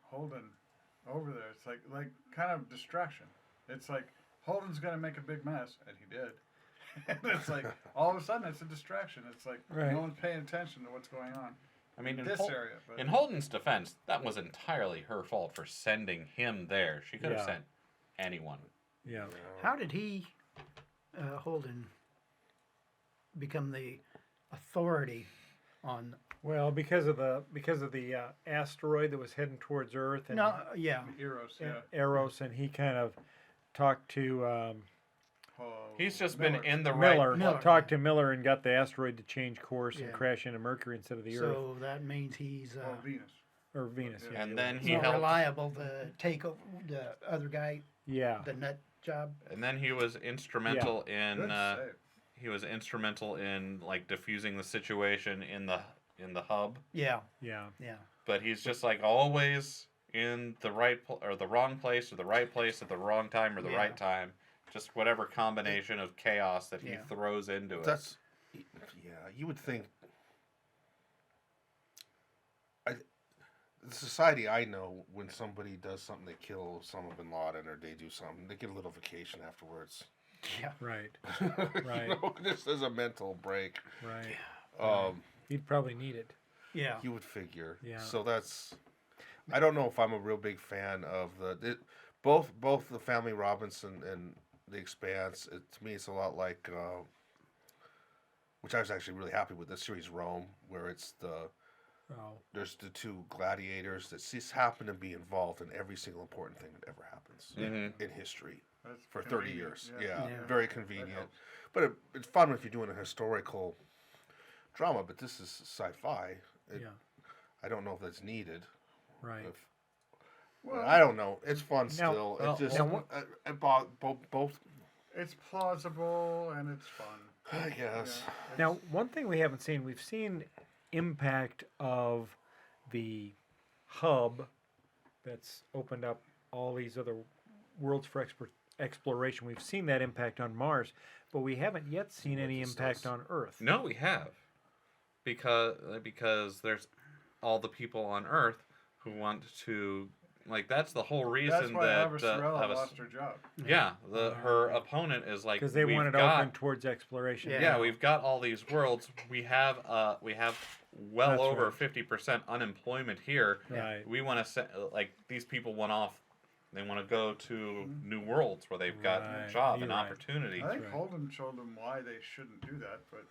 Holden over there. It's like kind of distraction. It's like Holden's gonna make a big mess, and he did. And it's like all of a sudden it's a distraction. It's like Right. no one's paying attention to what's going on I mean, in in, this Hol- area. But in Holden's defense, that was entirely her fault for sending him there. She could have Yeah. sent anyone. Yeah. How did he, Holden, become the authority on? Well, because of the asteroid that was heading towards Earth and, No, yeah. Eros, and yeah. Eros, and he kind of talked to Oh, He's just Miller. been in the Miller, right. Miller. talked to Miller and got the asteroid to change course and Yeah. crash into Mercury instead of the Earth So that means he's Oh, Venus. or Venus. Yeah. And then he's he more helped. reliable to take over the other guy, Yeah. the nut job. And then he was instrumental in. Good save. He was instrumental in like diffusing the situation in the hub. Yeah, Yeah. yeah. But he's just like always in the right or the wrong place or the right place at the wrong time or the Yeah. right time. Just whatever combination of chaos that he Yeah. throws into it. That's, yeah, you would think. The society I know, when somebody does something, they kill Osama bin Laden or they do something, they get a little vacation afterwards. Yeah. Right. You know, just as a mental break. Right. You'd probably need it. Yeah. You would figure. Yeah. So that's. I don't know if I'm a real big fan of both the Family Robinson and The Expanse. To me, it's a lot like, which I was actually really happy with the series Rome, where it's there's the two gladiators that just happen to be involved in every single important thing that ever happens in history That's for 30 convenient, years. yeah. Yeah, Yeah. very That convenient. helps. But it's fun if you're doing a historical drama. But this is sci-fi. Yeah. I don't know if that's needed. Right. If, Well, I don't know. It's fun Now- still. well, It's just now both. it's plausible and it's fun. I guess. Yeah, Now, one thing we haven't seen, we've seen impact of the hub that's opened up all these other worlds for exploration. We've seen that impact on Mars, but we haven't yet seen What any this impact does. on Earth. No, we have, because there's all the people on Earth who want to, like, that's the whole reason That's why that Sorella lost her job. yeah, her opponent is like, Because they we've wanted to got, open towards exploration. yeah, we've got all these worlds. We have well That's over right. 50% unemployment here. Right. We want to like, these people went off. They want to go to new worlds where they've got Right. job You're and right. opportunity. I think right. Holden showed them why they shouldn't do that, but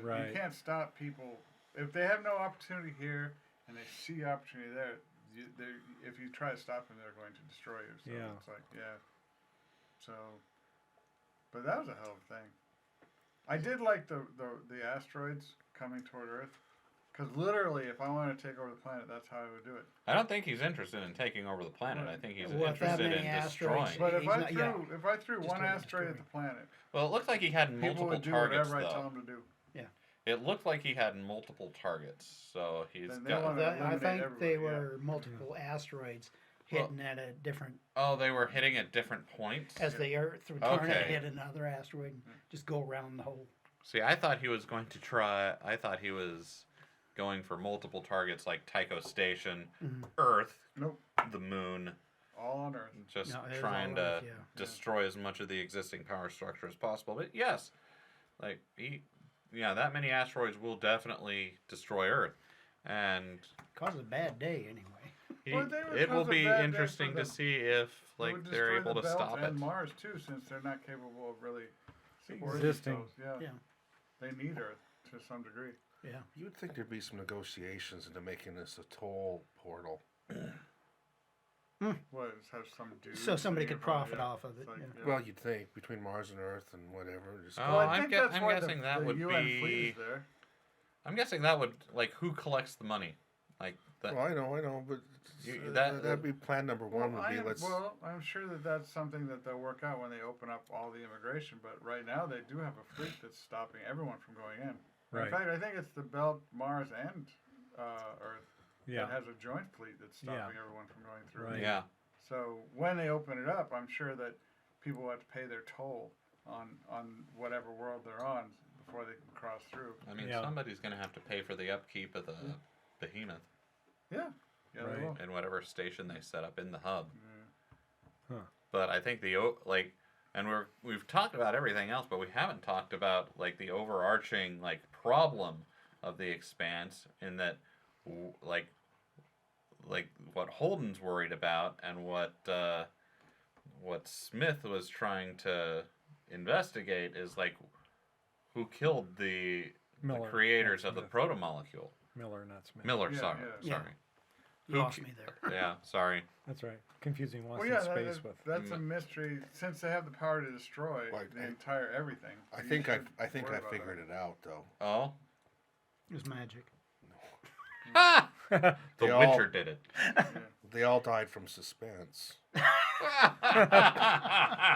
Right. you can't stop people if they have no opportunity here and they see opportunity there. If you try to stop them, they're going to destroy you. So Yeah. it's like, So, but that was a hell of a thing. I did like the asteroids coming toward Earth, because literally, if I wanted to take over the planet, that's how I would do it. I don't think he's interested in taking over the planet. I think he's Well, if that interested in many destroying. asteroids- But if He's I not- threw yeah. if I threw Just one totally asteroid at destroy the planet, Well, it looked like he had people multiple would do targets, whatever I tell though. them to do. It looked like he had multiple targets, so he's Then they got. wanna- I eliminate think they everybody, yeah. were multiple asteroids Well- hitting at a different, Oh, they were hitting at different points. as the Earth would turn Okay. and hit another asteroid and just go around the whole. See, I thought he was going to try. I thought he was going for multiple targets like Tycho Station, Mhm. Earth, Nope, the Moon, all on Earth. just No, it was trying all to Earth, yeah. destroy as much of the existing power structure as possible. But yes, like that many asteroids will definitely destroy Earth, and Caused a bad day anyway. Well, they would it will cause a be bad day interesting for to them. see if It like would they're destroy able the to belt stop it. and Mars too, since they're not capable of really supporting Existing. themselves. Yeah. Yeah. They need Earth to some degree. Yeah. You'd think there'd be some negotiations into making this a toll portal. What have some dude? So somebody saying could about profit off of it. It's like, yeah. Well, you'd think between Mars and Earth and whatever. Just Oh, Well, I I'm think gue- that's I'm why guessing that the would UN be- fleet is there. I'm guessing that would like who collects the money, like that. well, I know, but that'd be plan number one. Would be let's. I'm sure that that's something that they'll work out when they open up all the immigration. But right now, they do have a fleet that's stopping everyone from going in. Right. In fact, I think it's the Belt, Mars, and Earth Yeah. that has a joint fleet that's Yeah. stopping everyone from going through. Right. Yeah. So when they open it up, I'm sure that people will have to pay their toll on whatever world they're on before they can cross through. I mean, Yeah. somebody's going to have to pay for the upkeep of the behemoth Yeah. Yeah, Right. they will. and whatever station they set up in the hub. Huh. But I think and we've talked about everything else, but we haven't talked about like the overarching like problem of the Expanse in that like what Holden's worried about and what Smith was trying to investigate is like who killed the Miller, creators not of the Smith. proto-molecule. Miller, not Smith. Miller, Yeah, sorry. yeah. Sorry. You Who lost ki- me there. Yeah, sorry. That's right. Confusing Lost Well, in yeah, Space with. that's a mystery. Since they have the power to destroy Like, the entire everything. I you think should I worry about figured it out though. Oh? It was magic. The They all- Witcher did it. They all died from suspense. Yeah.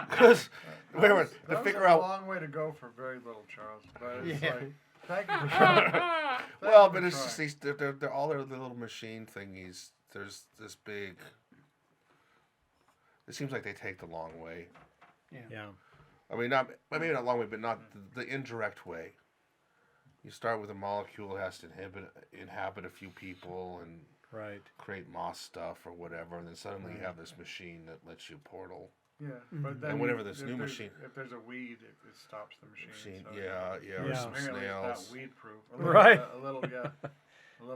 Because wait a minute, to That was figure a out. long way to go for very little, Charles. But it's Yeah. like, thank you for trying. Well, Thank but you it's for just trying. these. They're all their little machine thingies. There's this big. It seems like they take the long way. Yeah. I mean, maybe not long way, but not the indirect way. You start with a molecule that has to inhabit a few people and Right. create moss stuff or whatever, and then suddenly you have this machine that lets you portal. Yeah, Mhm. but then And whenever this if new there's- machine- if there's a weed, it stops the machine. Machine, so- yeah, Yeah. or some Apparently snails. it's not weed proof. Right. A little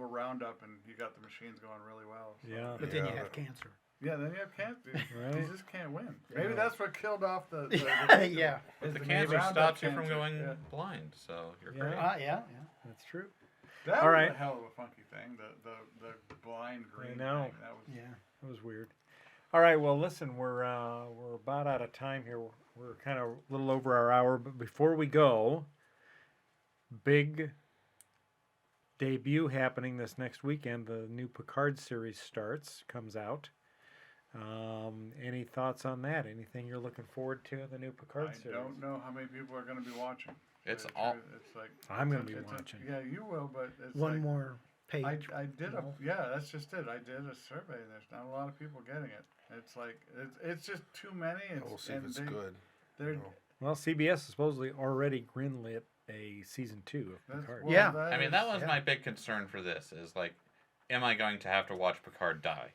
Roundup, and you got the machines going really well. So. Yeah. But then you Yeah. have cancer. Yeah, then you have cancer. Right. You just can't win. Maybe that's what killed off the Yeah. is The the cancer Roundup stops you from cancer. going Yeah. blind, so you're Yeah. great. Yeah. That's true. That All was right. a hell of a funky thing. The blind green know. thing. That was Yeah. That was weird. All right. Well, listen, we're about out of time here. We're kind of a little over our hour, but before we go, big debut happening this next weekend. The new Picard series comes out. Any thoughts on that? Anything you're looking forward to in the new Picard I series? don't know how many people are going to be watching. It's To tell all- you the truth. It's like I'm going to be it's watching. yeah, you will, but it's One like, more pay. I did that's just it. I did a survey and there's not a lot of people getting it. It's like it's just too many. We'll see if it's good. They're Well, CBS supposedly already greenlit a season 2 of that's- Picard. well, Yeah. I mean, that was yeah. my big concern for this is like, am I going to have to watch Picard die?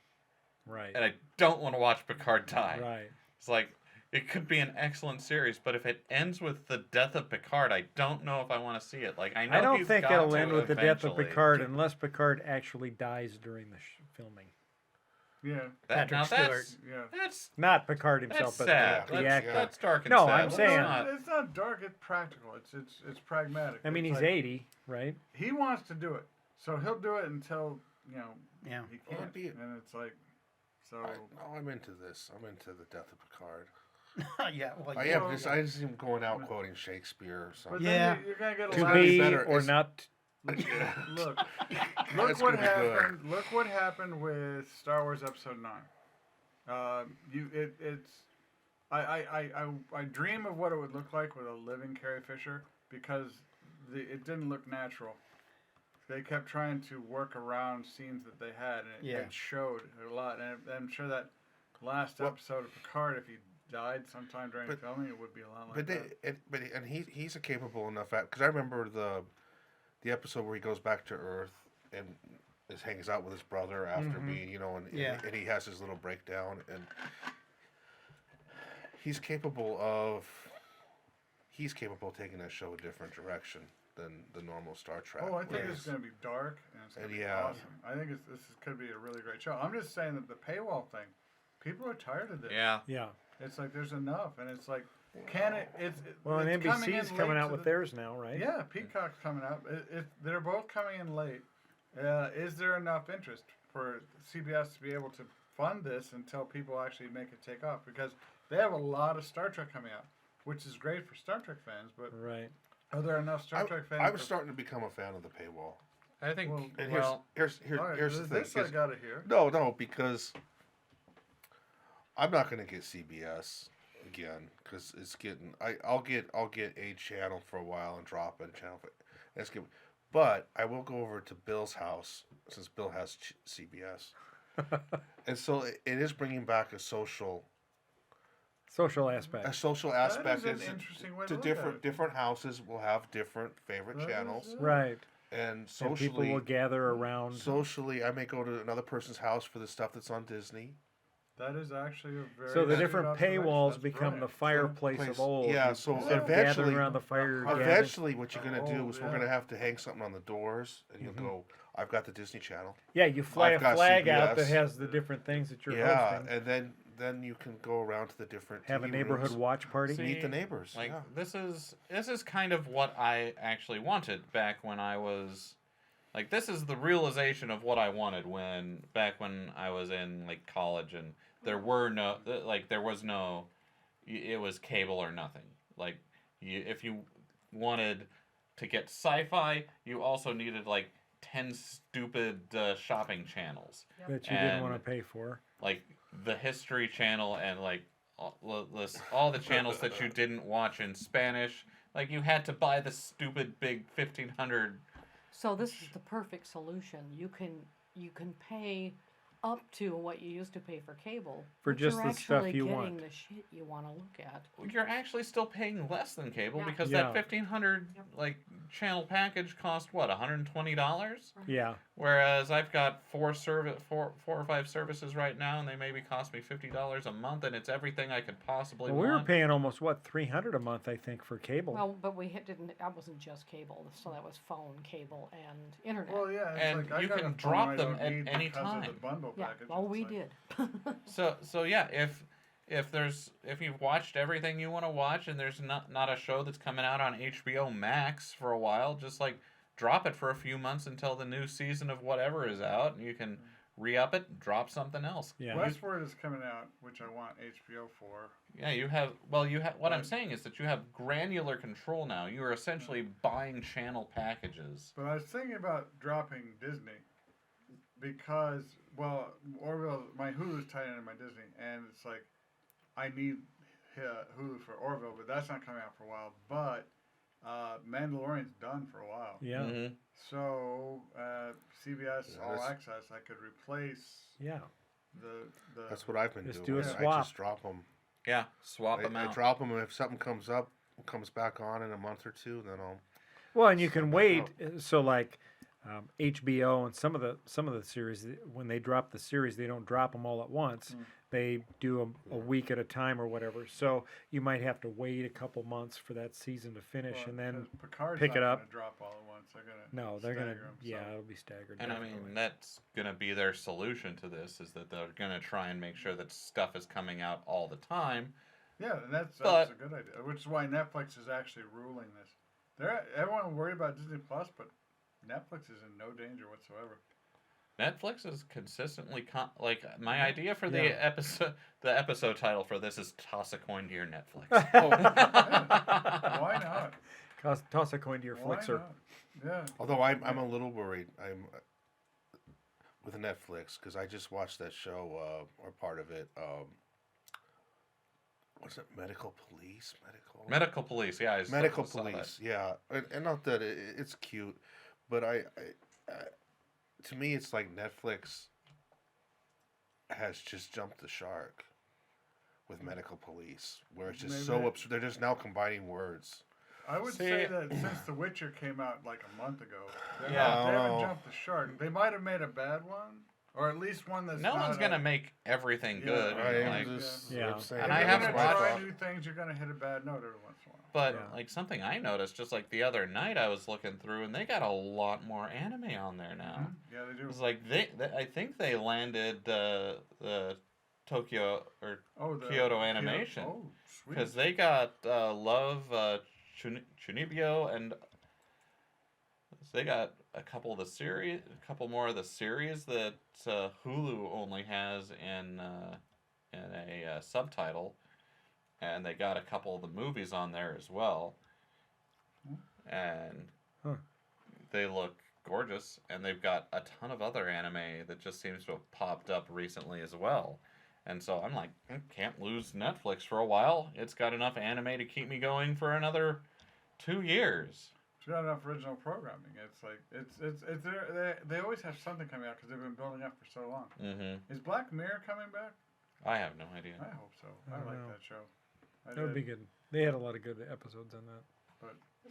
Right. And I don't want to watch Picard die. Right. It's like, it could be an excellent series, but if it ends with the death of Picard, I don't know if I want to see it. Like, I know I don't he's think got it'll to end with the death of eventually. Picard unless Picard actually dies during the filming. yeah. Patrick Now Stewart. Yeah. That's Not Picard himself, that's but sad. the That's, actor. that's dark and No, sad. I'm Let's saying- not- it's not dark. It's practical. It's pragmatic. I mean, It's he's like, 80, right? He wants to do it, so he'll do it until Yeah. he Well, can't. be it. And it's like, so I'm into this. I'm into the death of Picard. Yeah. Well, I am. Just, I just am going out quoting Shakespeare or but something. Yeah. then you're gonna get a To lot. be better. or It's- not. Look, That's look what gonna be good. happened. Look what happened with Star Wars Episode 9. I dream of what it would look like with a living Carrie Fisher because it didn't look natural. They kept trying to work around scenes that they had, and Yeah. it showed a lot. And I'm sure that last Well- episode of Picard, if he died sometime during But- filming, it would be a lot like But that. he's a capable enough because I remember the episode where he goes back to Earth and hangs out with his brother after being and he has his little breakdown and he's capable of taking that show a different direction than the normal Star Trek. Oh, I think whereas- it's going to be dark and it's going to And be yeah. awesome. I think could be a really great show. I'm just saying that the paywall thing, people are tired of this. Yeah. Yeah. It's like there's enough, and it's like, can it? Well, and it's coming NBC's in coming late out to with the- theirs now, right? Yeah, Peacock's coming out. They're both coming in late. Is there enough interest for CBS to be able to fund this until people actually make it take off? Because they have a lot of Star Trek coming out, which is great for Star Trek fans. But Right. are there enough Star Trek fans? I'm starting to become a fan of the paywall. I think, Well, And well, here's All right, the thing. this I 'Cause- gotta hear. No, because I'm not going to get CBS again because it's getting. I'll get a channel for a while and drop a channel. That's good, but I will go over to Bill's house since Bill has CBS, and so it is bringing back a social Social aspect. That is an It's- interesting way to to look at it. different houses will have different favorite That is channels, it. Right. and And people socially, will gather around. socially, I may go to another person's house for the stuff that's on Disney. That is actually a very So the astute different observation. paywalls That's become the brilliant. fireplace Place- of old. yeah, You- so instead of eventually- gathering around the fire, gathering- Eventually, what you're gonna do Oh, is we're yeah. gonna have to hang something on the doors, and you'll go. I've got the Disney Channel. yeah, you fly I've a got flag out that CBS. has the different things that you're Yeah, hosting. and then you can go around to the different. Have a TV neighborhood rooms, watch party. See, meet the neighbors. like yeah. this is kind of what I actually wanted back when I was like this is the realization of what I wanted back when I was in like college and there was no it was cable or nothing. Like if you wanted to get sci-fi, you also needed like 10 stupid shopping channels. that you didn't want to And- pay for. Like the History Channel and like all the channels that you didn't watch in Spanish. Like you had to buy the stupid big 1500. So this is the perfect solution. You can pay up to what you used to pay for cable. For but just you're the stuff actually you getting want. the shit you want to look at. You're actually still paying less than cable Yeah. because Yeah. that 1500 like channel package cost what $120, Yeah. whereas I've got four or five services right now, and they maybe cost me $50 a month, and it's everything I could possibly Well, we were want. paying almost $300 a month, I think, for cable. Well, but didn't. That wasn't just cable. So that was phone, cable, and internet. Well, yeah, it's And like I you got can a phone drop I them don't at need any because of the time. bundle yeah. package. Well, It's we like- did. So yeah, if you've watched everything you want to watch and there's not a show that's coming out on HBO Max for a while, just like drop it for a few months until the new season of whatever is out, and you can re-up it, and drop something else. Yeah. Westward is coming out, which I want HBO for. Yeah, you have. What I'm saying is that you have granular control now. You are essentially buying channel packages. But I was thinking about dropping Disney because, well, Orville, my Hulu's tied into my Disney, and it's like I need Hulu for Orville, but that's not coming out for a while. But Mandalorian's done for a while. Yeah. Mhm. So CBS Yeah, All that's- Access, I could replace Yeah. the. That's what I've been Just doing. do a I swap. just drop them. Yeah, swap them I out. drop them, and if something comes back on in a month or two, then I'll. Well, and you can Send back wait. out. So like HBO and some of the series, when they drop the series, they don't drop them all at once. They do them a week at a time or whatever. So you might have to wait a couple months for that season to finish, Well, and then 'cause Picard's pick it not up. Gonna drop all at once. They're gonna. no, they're gonna. stagger 'em, Yeah, so. it'll be staggered. And I definitely. mean, that's going to be their solution to this is that they're going to try and make sure that stuff is coming out all the time. Yeah, and that's But- a good idea. Which is why Netflix is actually ruling this. Everyone worried about Disney Plus, but Netflix is in no danger whatsoever. Netflix is consistently like my idea for the episode title for this is toss a coin to your Netflix. Why not? Toss a coin to your Why Flixer. not? Yeah. Although I'm a little worried. I'm with Netflix because I just watched that show or part of it. What's it? Medical Police. Medical Police, yeah. I Medical saw that. Police. Yeah, and not that it's cute, but I to me it's like Netflix has just jumped the shark with Medical Police, where it's just Maybe so they- absurd. They're just now combining words. I would See- say that since The Witcher came out like a month ago, they Yeah. haven't Oh. jumped the shark. They might have made a bad one, or at least one that's No not one's gonna make everything Yeah, good. right, Like, I'm just Yeah. I'm saying And If I you're haven't gonna try watched- new things, you're gonna hit a bad note every once in a while. but Yeah. like something I noticed just like the other night, I was looking through and they got a lot more anime on there now. Yeah, they do. It's like they I think they landed the Tokyo or The Kyoto Animation. Oh, sweet. because they got Love Chunibyo and they got a couple more of the series that Hulu only has in a subtitle, and they got a couple of the movies on there as well, and Huh. they look gorgeous, and they've got a ton of other anime that just seems to have popped up recently as well. And so I'm like, I can't lose Netflix for a while. It's got enough anime to keep me going for another 2 years. It's got enough original programming. It's like they always have something coming out because they've been building up for so long. Mm-hmm. Is Black Mirror coming back? I have no idea. I hope so. I I don't like know. that show. I That would be did. good. They had a lot of good episodes on that.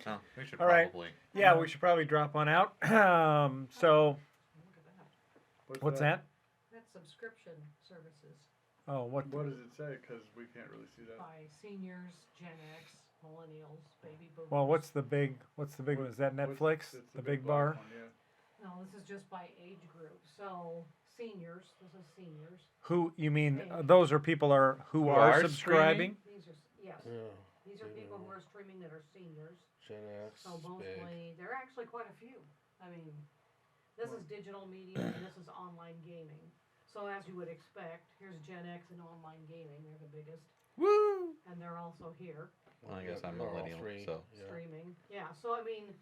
Oh, we should All right. probably. Yeah, we should probably drop on out. So Look at that. what's that? That's subscription services Oh, what? What does it say? Because we can't really see that. by seniors, Gen X, millennials, baby boomers. Well, what's the big one? Is that Netflix? It's The big black bar? one, yeah. No, this is just by age group. So seniors, this is seniors. Who you mean? Those are people who Who are are subscribing. These are yes. Yeah. These are people who are streaming that are seniors. Gen X. So big. mostly, there are actually quite a few. I mean, this is digital media and this is online gaming. So as you would expect, here's Gen X and online gaming. They're the biggest, Woo! and they're also here Well, I guess I'm They're all millennial, three. so Yeah. streaming. Yeah. So I mean,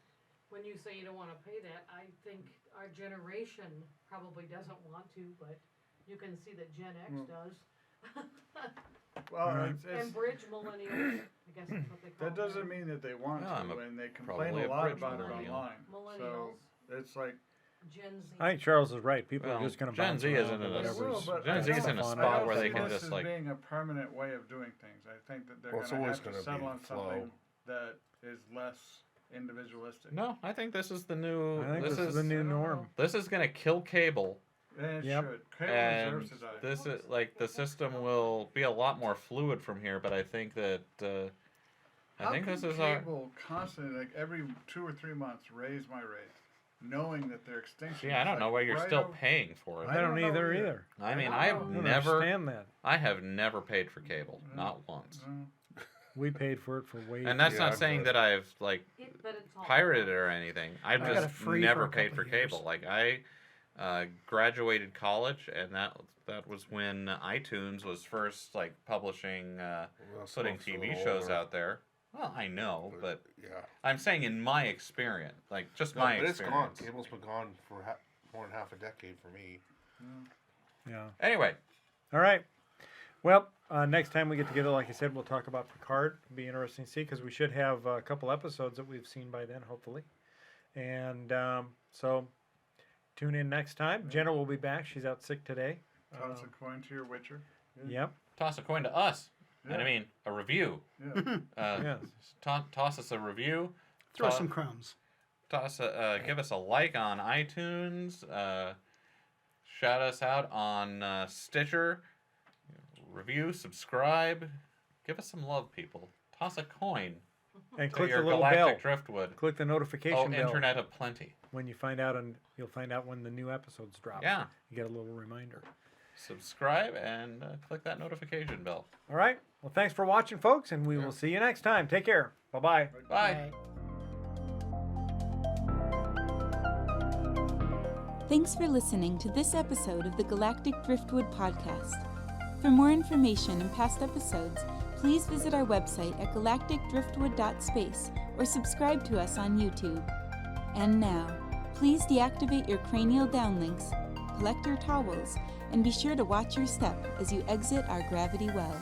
when you say you don't want to pay that, I think our generation probably doesn't want to, but you can see that Gen X does. Well, Alright. And bridge millennials, I guess that's what they call that them. doesn't mean that they want No, I'm to, a- and they complain probably a a lot bridge about it millennial. online. Millennials, So it's like Gen Z. I think Charles is right. People Well, are just going to Gen bounce Z around isn't to in a- whatever's- They will, but Gen I Z's don't- in a fun. spot I don't where they think can this just, is like- being a permanent way of doing things. I think that they're Well, it's going to always have to gonna settle be on flow. something that is less individualistic. no, I think this is the new. I think this this is the new I don't norm. know. This is gonna kill cable, And it Yep. should. Cable and deserves to die. this is like the system will be a lot more fluid from here. But I think that How I think can this is our. cable constantly, like every 2 or 3 months, raise my rate, knowing that their extinction. See, I is, don't like, know why you're right still over- paying for it. I don't don't know either either. either. I mean, I I I have don't never, understand that. I have never paid for cable, Mm. not once. Mm. We paid for it for way. And that's Yeah, not I've saying got- that I've like But it's all pirated it or anything. I've I got it just free never for a paid couple for of years. cable. Like I graduated college, and that was when iTunes was first like publishing, Well, some putting of it's a TV little shows older, out there. Well, I know, but yeah. I'm saying in my experience, like just No, my but it's gone. experience. Cable's been gone for more than half a decade for me. Yeah. Anyway, All right. Well, Next time we get together, like I said, we'll talk about Picard. It'll be interesting to see because we should have a couple episodes that we've seen by then, hopefully. And so tune in next time. Jenna will be back. She's out sick today. Toss a coin to your Witcher. Yep. Toss a coin to us. And I Yeah. mean, a review. Yeah. Yes. Toss us a review. Throw To- some crumbs. Give us a like on iTunes. Shout us out on Stitcher. Review, subscribe. Give us some love, people. Toss a coin And to click your the little bell. galactic driftwood. Click the notification Oh, bell internet of plenty. when you find out, and you'll find out when the new episodes drop. Yeah. You get a little reminder. Subscribe and click that notification bell. All right. Well, thanks for watching, folks, and we will see you next time. Take care. Bye-bye. Bye. Thanks for listening to this episode of the Galactic Driftwood Podcast. For more information and past episodes, please visit our website at galacticdriftwood.space or subscribe to us on YouTube. And now, please deactivate your cranial downlinks, collect your towels, and be sure to watch your step as you exit our gravity well.